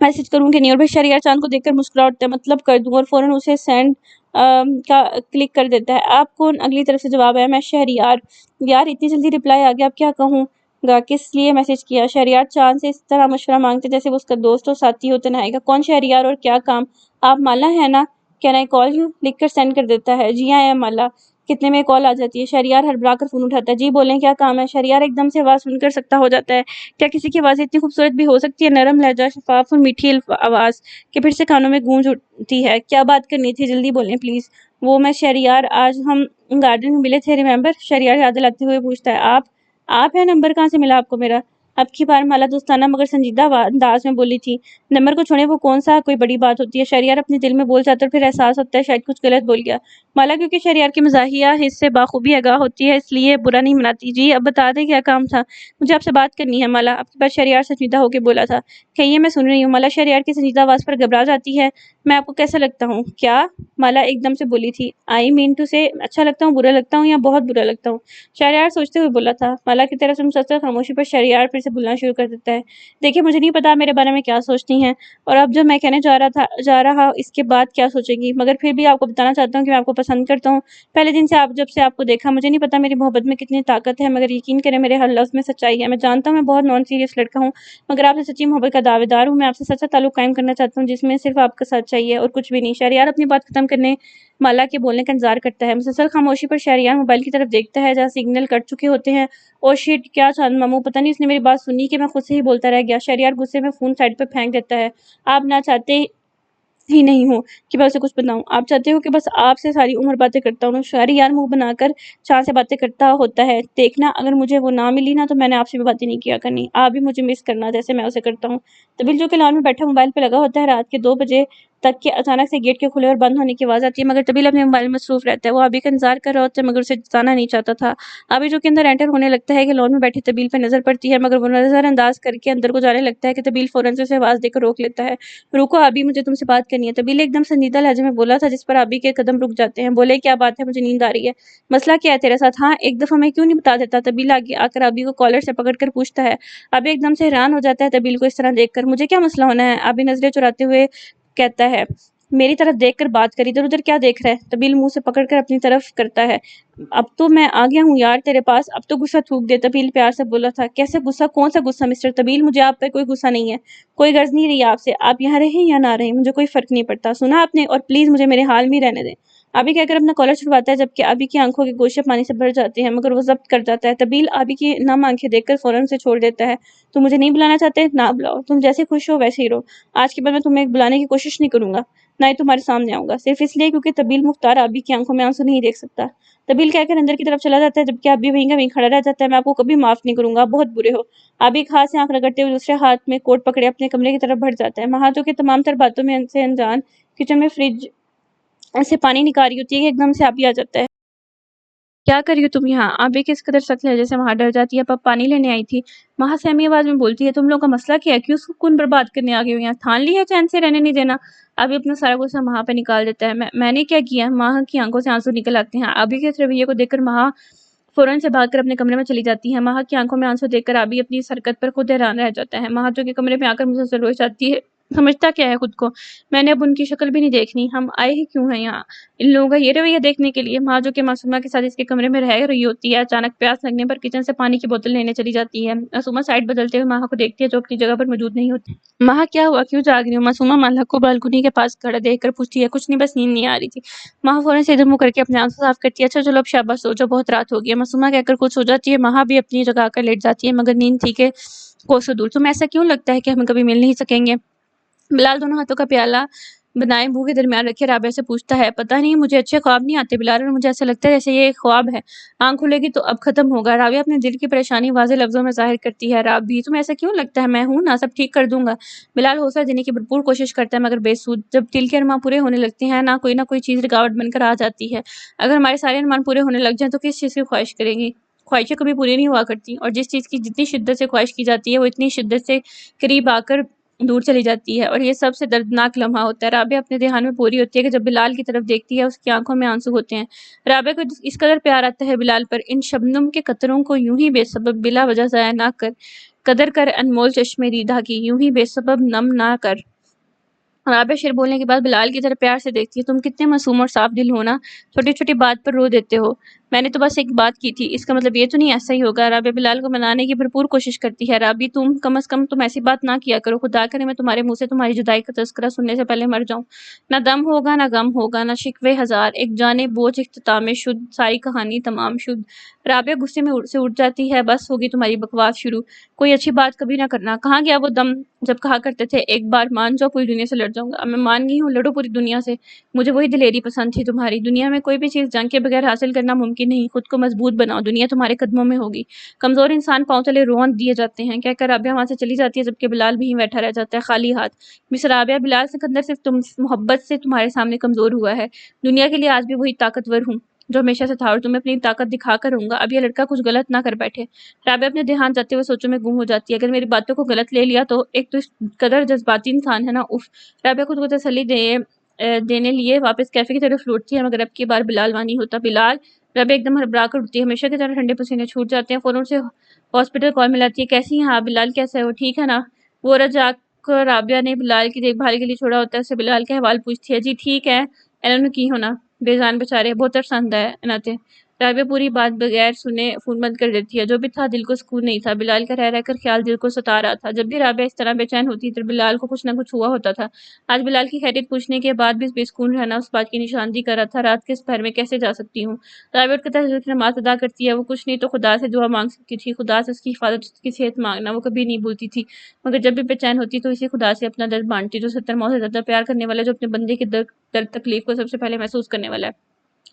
मैसेज करूँ कि नहीं? और फिर शहरियार चांद को देखकर मुस्कुरा उठता है, मतलब कर दूं, और फौरन उसे सेंड کا کلک کر دیتا ہے۔ آپ کو اگلی طرف سے جواب آیا، میں شہریار، یار اتنی جلدی رپلائی آ گیا، اب کیا کہوں گا، کس لیے میسج کیا؟ شہریار چاند سے اس طرح مشورہ مانگتے جیسے وہ اس کا دوست اور ساتھی ہوتا نہ گا۔ کون شہریار اور کیا کام؟ آپ مالا ہے نا؟ کین آئی کال یو لکھ کر سینڈ کر دیتا ہے۔ جی ہاں مالا، کتنے میں کال آ جاتی ہے۔ شہریار ہڑبڑا کر فون اٹھاتا ہے، جی بولیں کیا کام ہے؟ شہریار ایک دم سے آواز سن کر سکتا ہو جاتا ہے، کیا کسی کی آواز اتنی خوبصورت بھی ہو سکتی ہے؟ نرم لہجہ، شفاف اور میٹھی آواز کہ پھر سے کانوں میں گونج اٹھتی ہے۔ کیا بات کرنی تھی؟ جلدی بولیں پلیز۔ وہ میں شہریار، آج ہم گارڈن میں ملے تھے، ریمبر؟ شہریار یاد دلاتے ہوئے پوچھتا ہے، آپ ہے؟ نمبر کہاں سے ملا آپ کو میرا؟ اب کی بار مالا دوستانہ مگر سنجیدہ انداز میں بولی تھی، نمبر کو چھوڑیں، وہ کون سا کوئی بڑی بات ہوتی ہے؟ شہریار اپنے دل میں بول جاتا ہے اور پھر احساس ہوتا ہے شاید کچھ غلط بول گیا۔ مالا کیونکہ شہریار کے مزاحیہ حص سے بخوبی آگاہ ہوتی ہے اس لیے برا نہیں مناتی۔ جی اب بتا دیں کیا کام تھا؟ مجھے آپ سے بات کرنی ہے مالا۔ اب کی بار شہریار سنجیدہ ہو کے بولا تھا، کہیے میں سن رہی ہوں۔ مالا شہریار کی سنجیدہ آواز پر گھبرا جاتی ہے، میں آپ کو کیسا لگتا ہوں؟ کیا؟ مالا ایک دم سے بولی تھی، آئی مین ٹو سے اچھا لگتا ہوں، برا لگتا ہوں یا بہت برا لگتا ہوں؟ شہریار سوچتے ہوئے بولا تھا۔ مالا کی طرف سے مسلسل خاموشی پر شہریار پھر سے بولنا شروع کر دیتا ہے، دیکھیے مجھے نہیں پتا میرے بارے میں کیا سوچتی ہیں، اور اب جو میں کہنے جا رہا اس کے بعد کیا سوچیں گی، مگر پھر بھی آپ کو بتانا چاہتا ہوں کہ میں آپ کو پسند کرتا ہوں۔ پہلے دن سے جب سے آپ کو دیکھا، مجھے نہیں پتا میری محبت میں کتنی طاقت ہے، مگر یقین کریں میرے ہر لفظ میں سچائی ہے۔ میں جانتا ہوں میں بہت نان سیریس لڑکا ہوں، مگر آپ سے سچی محبت کا دعوے دار ہوں۔ میں آپ سے سچا تعلق قائم کرنا چاہتا ہوں جس میں صرف آپ کا ساتھ چاہیے اور کچھ بھی نہیں۔ شہریار اپنی بات ختم کرنے مالا کے بولنے کا انتظار کرتا ہے۔ مسلسل خاموشی پر شہریار موبائل کی طرف دیکھتا ہے جہاں سگنل کٹ چکے ہوتے ہیں۔ او شٹ، کیا چاند ماموں، پتہ نہیں اس نے میری بات سنی کہ میں خود سے ہی بولتا رہ گیا۔ شہریار غصے میں فون سائڈ پہ پھینک دیتا ہے، آپ نہ چاہتے ہی نہیں ہو کہ میں اسے کچھ بتاؤں، آپ چاہتے ہو کہ بس آپ سے ساری عمر باتیں کرتا ہوں۔ شہریار منہ بنا کر چاند سے باتیں کرتا ہوتا ہے، دیکھنا اگر مجھے وہ نہ ملی نا تو میں نے آپ سے بھی باتیں نہیں کیا کرنی، آپ بھی مجھے مس کرنا جیسے میں اسے کرتا ہوں۔ طویل جو کہ لان میں بیٹھا موبائل پہ لگا ہوتا ہے، رات کے 2 بجے تک کے اچانک سے گیٹ کے کھلے اور بند ہونے کی آواز آتی ہے، مگر طویل اپنے موبائل میں مصروف رہتا ہے۔ وہ ابھی کا انتظار کر رہا ہوتا ہے مگر اسے جانا نہیں چاہتا تھا۔ ابھی جو کہ اندر انٹر ہونے لگتا ہے کہ لان میں بیٹھے طویل پہ نظر پڑتی ہے، مگر وہ نظر انداز کر کے اندر کو جانے لگتا ہے کہ طویل فوراً سے اسے آواز دے کر روک لیتا ہے، روکو ابھی، مجھے تم سے بات کرنی ہے۔ طویل ایک دم سنجیدہ لہجے میں بولا تھا جس پر ابھی کے قدم رک جاتے ہیں۔ بولے کیا بات ہے؟ مجھے نیند آ رہی ہے۔ مسئلہ کیا ہے تیرے ساتھ؟ ہاں ایک دفعہ میں کیوں نہیں بتا دیتا؟ طویل آگے آ کر ابھی کو کالر سے پکڑ کر پوچھتا ہے۔ ابھی ایک دم سے حیران ہو جاتا ہے طویل کو اس طرح دیکھ کر، مجھے کیا مسئلہ ہونا ہے؟ ابھی نظریں چراتے ہوئے کہتا ہے، میری طرف دیکھ کر بات کر، ادھر ادھر کیا دیکھ رہا ہے؟ طویل منہ سے پکڑ کر اپنی طرف کرتا ہے، اب تو میں آ گیا ہوں یار تیرے پاس، اب تو غصہ تھوک دے۔ طویل پیار سے بولا تھا، کیسے غصہ؟ کون سا غصہ مسٹر طویل؟ مجھے آپ پہ کوئی غصہ نہیں ہے، کوئی غرض نہیں رہی آپ سے، آپ یہاں رہیں یا نہ رہیں مجھے کوئی فرق نہیں پڑتا، سنا آپ نے؟ اور پلیز مجھے میرے حال میں ہی رہنے دیں۔ ابھی کہہ کر اپنا کالر چھڑواتا ہے جبکہ ابھی کی آنکھوں کے گوشے پانی سے بھر جاتے ہیں، مگر وہ ضبط کر جاتا ہے۔ طویل ابھی کی نم آنکھیں دیکھ کر فوراً سے چھوڑ دیتا ہے، تم مجھے نہیں بلانا چاہتے؟ نہ بلاؤ، تم جیسے خوش ہو ویسے ہی رہو، آج کے بعد میں تمہیں بلانے کی کوشش نہیں کروں گا، نہ ہی تمہارے سامنے آؤں گا، صرف اس لیے کیونکہ طویل مختار ابھی کی آنکھوں میں آنسو نہیں دیکھ سکتا۔ طویل کہہ کر اندر کی طرف چلا جاتا ہے جبکہ ابھی وہیں کا وہیں کھڑا رہ جاتا ہے، میں آپ کو کبھی معاف نہیں کروں گا، آپ بہت برے ہو۔ ابھی ایک ہاتھ سے آنکھ رگڑتے ہوئے دوسرے ہاتھ میں کوٹ پکڑے اپنے کمرے کی طرف بڑھ جاتا ہے۔ مہاتوں کے تمام تر باتوں میں سے انجان کچن میں فریج سے پانی نکال رہی ہوتی ہے کہ ایک دم سے آبی آ جاتا ہے۔ کیا کر رہی ہو تم یہاں؟ آبی کس قدر سخت لہجے سے وہاں ڈر جاتی ہے، اب پانی لینے آئی تھی؟ ماہ سہمی آواز میں بولتی ہے، تم لوگوں کا مسئلہ کیا ہے؟ کیوں سکون برباد کرنے آ گئے ہو یہاں؟ تھان لی ہے چین سے رہنے نہیں دینا؟ ابھی اپنا سارا غصہ ماہ پہ نکال دیتا ہے، میں نے کیا کیا؟ ماہ کی آنکھوں سے آنسو نکل آتے ہیں۔ ابھی کے اس رویے کو دیکھ کر ماہ فوراً سے بھاگ کر اپنے کمرے میں چلی جاتی ہے۔ ماہ کی آنکھوں میں آنسو دیکھ کر ابھی اپنی اس حرکت پر خود حیران رہ جاتا ہے۔ ماہ جو کہ کمرے میں آ کر مسلسل روئی جاتی ہے، سمجھتا کیا ہے خود کو؟ میں نے اب ان کی شکل بھی نہیں دیکھنی، ہم آئے ہی کیوں ہیں یہاں؟ ان لوگوں کا یہ رویہ دیکھنے کے لیے؟ ماں جو کہ معصومہ کے ساتھ اس کے کمرے میں رہ رہی ہوتی ہے، اچانک پیاس لگنے پر کچن سے پانی کی بوتل لینے چلی جاتی ہے۔ معصومہ سائڈ بدلتے ہوئے ماہ کو دیکھتی ہے جو اپنی جگہ پر موجود نہیں ہوتی۔ ماہ کیا ہوا؟ کیوں جاگ رہی ہو؟ معصومہ ماہ کو بالکنی کے پاس کھڑا دیکھ کر پوچھتی ہے۔ کچھ نہیں، بس نیند نہیں آ رہی تھی۔ ماہ فوراً سے ادھر منہ کر کے اپنے آنسو صاف کرتی ہے۔ اچھا چلو اب شاباش سو جاؤ، بہت رات ہو گئی ہے۔ معصومہ کہہ کر کچھ سو جاتی ہے، ماہ بھی اپنی جگہ آ کر لیٹ جاتی ہے، مگر نیند تھی کہ کوسوں دور۔ تمہیں ایسا کیوں لگتا ہے کہ ہم کبھی مل نہیں سکیں گے؟ بلال دونوں ہاتھوں کا پیالہ بنائے منہ کے درمیان رکھے رابعہ سے پوچھتا ہے، پتہ نہیں، مجھے اچھے خواب نہیں آتے بلال، اور مجھے ایسا لگتا ہے جیسے یہ ایک خواب ہے، آنکھ کھلے گی تو اب ختم ہوگا۔ رابعہ اپنے دل کی پریشانی واضح لفظوں میں ظاہر کرتی ہے، رابی تمہیں ایسا کیوں لگتا ہے؟ میں ہوں نا، سب ٹھیک کر دوں گا۔ بلال حوصلہ دینے کی بھرپور کوشش کرتا ہے مگر بے سود، جب دل کے ارمان پورے ہونے لگتے ہیں نہ کوئی چیز رکاوٹ بن کر آ جاتی ہے۔ اگر ہمارے سارے ارمان پورے ہونے لگ جائیں تو کس چیز کی خواہش کریں گی؟ خواہشیں کبھی پوری نہیں ہوا کرتی، اور جس چیز کی جتنی شدت سے خواہش کی جاتی ہے وہ اتنی شدت سے قریب آ کر دور چلی جاتی ہے، اور یہ سب سے دردناک لمحہ ہوتا ہے۔ رابعہ اپنے دھیان میں پوری ہوتی ہے کہ جب بلال کی طرف دیکھتی ہے اس کی آنکھوں میں آنسو ہوتے ہیں۔ رابعہ کو اس قدر پیار آتا ہے بلال پر، ان شبنم کے قطروں کو یوں ہی بے سبب بلا وجہ ضائع نہ کر، قدر کر انمول چشمے ریدھا کی، یوں ہی بے سبب نم نہ کر۔ رابعہ شیر بولنے کے بعد بلال کی طرف پیار سے دیکھتی ہے. تم کتنے معصوم اور صاف دل ہو نا, چھوٹی چھوٹی بات پر رو دیتے ہو. میں نے تو بس ایک بات کی تھی, اس کا مطلب یہ تو نہیں ایسا ہی ہوگا. رابعہ بلال کو منانے کی بھرپور کوشش کرتی ہے. رابی تم کم از کم تم ایسی بات نہ کیا کرو, خدا کرے میں تمہارے منہ سے تمہاری جدائی کا تذکرہ سننے سے پہلے مر جاؤں. نہ دم ہوگا نہ غم ہوگا نہ شکوے ہزار, ایک جانے بوجھ اختتام شد, ساری کہانی تمام شد. رابعہ غصے میں سے اٹھ جاتی ہے. بس ہوگی تمہاری بکواس شروع, کوئی اچھی بات کبھی نہ کرنا. کہاں گیا وہ دم جب کہا کرتے تھے ایک بار مان جاؤ پوری دنیا سے لڑ جاؤں گا. اب میں مان گئی ہوں, لڑو پوری دنیا سے. مجھے وہی دلیری پسند تھی تمہاری. دنیا میں کوئی بھی چیز جنگ کے بغیر حاصل کرنا ممکن نہیں. خود کو مضبوط بناؤ, دنیا تمہارے قدموں میں ہوگی. کمزور انسان پاؤں تلے رون دیے جاتے ہیں. کہہ کر رابعہ وہاں سے چلی جاتی ہے, جبکہ بلال بھی بیٹھا رہ جاتا ہے خالی ہاتھ. مس رابعہ, بلال سکندر صرف تم محبت سے تمہارے سامنے کمزور ہوا ہے. دنیا کے لیے آج بھی وہی طاقتور ہوں جو ہمیشہ سے تھا, اور تمہیں اپنی طاقت دکھا کر رہوں گا. اب یہ لڑکا کچھ غلط نہ کر بیٹھے. رابعہ اپنے دھیان جاتے ہوئے سوچوں میں گم ہو جاتی ہے. اگر میری باتوں کو غلط لے لیا تو ایک تو اس قدر جذباتی انسان ہے نا, اف. رابعہ خود کو تسلی دینے لیے واپس کیفے کی طرف لوٹتی ہے, مگر اب کی بار بلال وانی ہوتا. بلال. رابعہ ایک دم ہڑبڑا کر اٹھتی ہے. ہمیشہ کی طرح ٹھنڈے پسینے چھوٹ جاتے ہیں. فوراً سے ہاسپٹل کال ملاتی ہے. کیسی ہیں آپ؟ بلال کیسا ہے وہ, ٹھیک ہے نا؟ وہ رجا کو رابعہ نے بلال کی دیکھ بھال کے لیے چھوڑا ہوتا ہے. اسے بلال کا حوال پوچھتی ہے. جی ٹھیک ہے, انہوں نے کی ہونا بے جان بیچارے, بہت ترسند ہے اناتے. رابعہ پوری بات بغیر سنے فون بند کر دیتی ہے. جو بھی تھا دل کو سکون نہیں تھا. بلال کا رہ رہ کر خیال دل کو ستا رہا تھا. جب بھی رابعہ اس طرح بے چین ہوتی تو بلال کو کچھ نہ کچھ ہوا ہوتا تھا. آج بلال کی خیریت پوچھنے کے بعد بھی بے سکون رہنا اس بات کی نشاندہی کر رہا تھا. رات کے اس پہر میں کیسے جا سکتی ہوں؟ رابعہ اٹھ کر تہجد کی نماز ادا کرتی ہے. وہ کچھ نہیں تو خدا سے دعا مانگ سکتی تھی, خدا سے اس کی حفاظت, اس کی صحت مانگنا. وہ کبھی نہیں بھولتی تھی, مگر جب بھی بے چین ہوتی تو اسی خدا سے اپنا درد بانٹتی, جو 70 ماہ سے زیادہ پیار کرنے والا, جو اپنے بندے کی درد تکلیف کو سب سے پہلے محسوس کرنے والا ہے.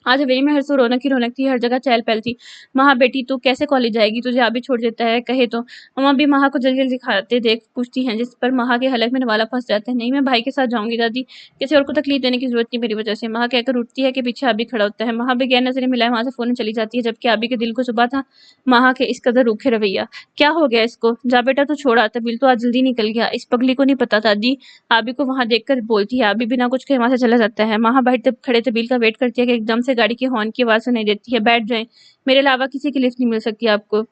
آج حویلی میں ہر سو رونق ہی رونق تھی, ہر جگہ چہل پہل تھی. ماں بیٹی تو کیسے کالج جائے گی, تجھے ابھی چھوڑ دیتا ہے کہے تو. ماں بھی ماں کو جلدی جلدی کھاتے دیکھ پوچھتی ہیں, جس پر ماں کے حلق میں نوالا پھنس جاتا ہے. نہیں میں بھائی کے ساتھ جاؤں گی دادی, کسی اور کو تکلیف دینے کی ضرورت نہیں میری وجہ سے. ماں کہہ کر اٹھتی ہے کہ پیچھے ابھی کھڑا ہوتا ہے. ماں بغیر نظریں ملائے وہاں سے فوراً چلی جاتی ہے, جبکہ ابھی کے دل کو چبھا تھا ماں کے اس قدر روکھے رویہ. کیا ہو گیا اس کو؟ جا بیٹا تو چھوڑا, طویل تو آج جلدی نکل گیا. اس پگلی کو نہیں پتا دادی. آبی کو وہاں دیکھ کر بولتی ہے. آبی بنا کچھ کہے وہاں سے چلا جاتا ہے. ماں باہر کھڑے طویل کا ویٹ کرتی ہے کہ ایک دم سے گاڑی کی ہارن کی آواز سنائی دیتی ہے. بیٹھ جائیں, میرے علاوہ کسی کی لفٹ نہیں مل سکتی آپ کو.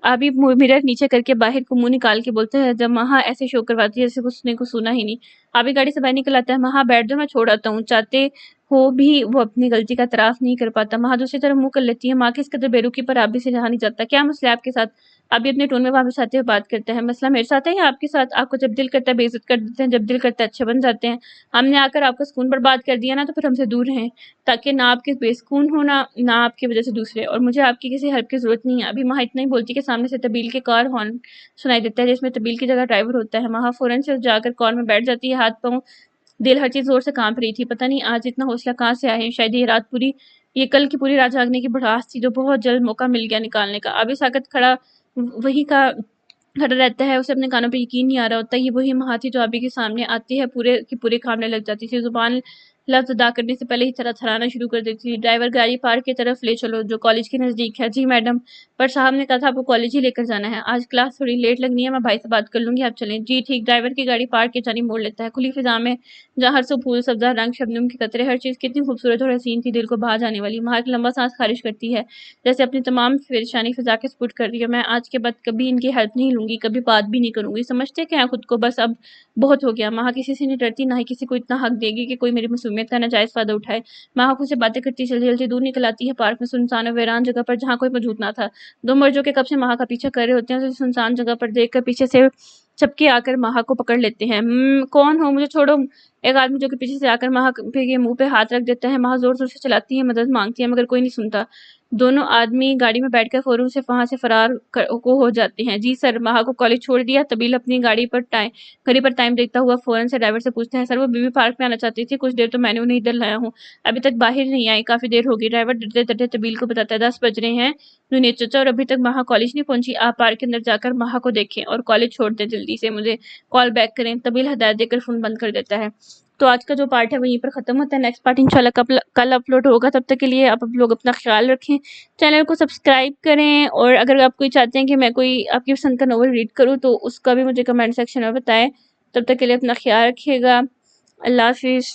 آبی مرر نیچے کر کے باہر کو منہ نکال کے بولتے ہیں, جب ماں ایسے شو کرواتی ہے جیسے کچھ نے کو سنا ہی نہیں. آبی گاڑی سے باہر نکل آتا ہے. ماں بیٹھ جاؤ, میں چھوڑ آتا ہوں. چاہتے ہو بھی وہ اپنی غلطی کا اعتراف نہیں کر پاتا. ماں دوسری طرف منہ کر لیتی ہے. ماں کی اس قدر بے رخی پر آبی سے رہا نہیں جاتا. کیا مسئلہ ہے آپ کے ساتھ؟ ابھی اپنے ٹون میں واپس آتے ہوئے بات کرتا ہے. مسئلہ میرے ساتھ ہے یا آپ کے ساتھ؟ آپ کو جب دل کرتا ہے بے عزت کر دیتے ہیں, جب دل کرتا ہے اچھے بن جاتے ہیں. ہم نے آ کر آپ کا سکون برباد کر دیا نا, تو پھر ہم سے دور رہیں, تاکہ نہ آپ کے بے سکون ہونا نہ آپ کی وجہ سے دوسرے. اور مجھے آپ کی کسی ہیلپ کی ضرورت نہیں ہے. ابھی ماں اتنا ہی بولتی کہ سامنے سے طبیل کے کار ہارن سنائی دیتا ہے, جس میں طبیل کی جگہ ڈرائیور ہوتا ہے. ماں فوراً سے جا کر کار میں بیٹھ جاتی ہے. ہاتھ پاؤں دل ہر چیز زور سے کانپ رہی تھی. پتہ نہیں آج اتنا حوصلہ کہاں سے آئے. شاید یہ کل کی پوری رات جاگنے کی بڑھاس تھی, جو بہت جلد موقع مل گیا نکالنے کا. ابھی ساکت کھڑا وہی کا کھڑا رہتا ہے. اسے اپنے کانوں پہ یقین نہیں آ رہا ہوتا. یہ وہی ماں تھی جو ابھی کے سامنے آتی ہے, پورے کی پورے کھامنے لگ جاتی تھی. زبان لفظ ادا کرنے سے پہلے ہی تھرانا شروع کر دیتی تھی. ڈرائیور گاڑی پارک کی طرف لے چلو, جو کالج کے نزدیک ہے. جی میڈم, پر صاحب نے کہا تھا آپ کو کالج ہی لے کر جانا ہے. آج کلاس تھوڑی لیٹ لگنی ہے, میں بھائی سے بات کر لوں گی, آپ چلیں. جی ٹھیک. ڈرائیور کی گاڑی پارک کی جانب موڑ لیتا ہے. کھلی فضا میں جہاں ہر سو پھول سبزہ رنگ شبنم کے قطرے, ہر چیز کتنی خوبصورت اور حسین تھی, دل کو بھا جانے والی. ماں ایک لمبا سانس خارج کرتی ہے, جیسے اپنی تمام پریشانی فضا کے سپرد کر رہی ہے. میں آج کے بعد کبھی ان کی ہیلپ نہیں لوں گی, کبھی بات بھی نہیں کروں گی. سمجھتے کیا ہے خود کو, بس اب بہت ہو گیا. ماں کسی سے نہیں ڈرتی, نہ ہی کسی کو اتنا حق دے گی کہ کوئی میری معصومیت کا ناجائز فائدہ اٹھائے. ماں خود سے باتیں کرتی جلدی جلدی دور نکل آتی ہے پارک میں, سنسان اور ویران جگہ پر, جہاں کوئی موجود نہ تھا. دو مرد جو کہ کب سے ماں کا پیچھا کر رہے ہوتے ہیں, اسے سنسان جگہ پر دیکھ کر پیچھے سے چپکے آ کر ماں کو پکڑ لیتے ہیں. کون ہو, مجھے چھوڑو. ایک آدمی جو کہ پیچھے سے آ کر ماں کے منہ پہ ہاتھ رکھ دیتا ہے. ماں زور زور سے چلاتی ہے, مدد مانگتی ہے, مگر کوئی نہیں سنتا. دونوں آدمی گاڑی میں بیٹھ کر فوراً سے وہاں سے فرار ہو جاتے ہیں. جی سر, ماں کو کالج چھوڑ دیا. طویل اپنی گھڑی پر ٹائم دیکھتا ہوا فوراً سے ڈرائیور سے پوچھتا ہے. سر, وہ بیوی پارک میں آنا چاہتی تھی, کچھ دیر تو میں نے انہیں ادھر لایا ہوں, ابھی تک باہر نہیں آئی, کافی دیر ہوگی. ڈرائیور ڈرتے ڈرتے طویل کو بتاتا ہے. 10 بج رہے ہیں جنید چچا, اور ابھی تک ماں کالج نہیں پہنچی. آپ پارک کے اندر جا کر ماں کو دیکھیں اور کالج چھوڑ دیں, جلدی سے مجھے کال بیک کریں. طویل ہدایت دے کر فون بند کر دیتا ہے. تو آج کا جو پارٹ ہے وہ یہیں پر ختم ہوتا ہے. نیکسٹ پارٹ انشاءاللہ کل اپلوڈ ہوگا. تب تک کے لیے آپ لوگ اپنا خیال رکھیں, چینل کو سبسکرائب کریں, اور اگر آپ کوئی چاہتے ہیں کہ میں کوئی آپ کی پسند کا ناول ریڈ کروں تو اس کا بھی مجھے کمنٹ سیکشن میں بتائیں. تب تک کے لیے اپنا خیال رکھیے گا. اللہ حافظ.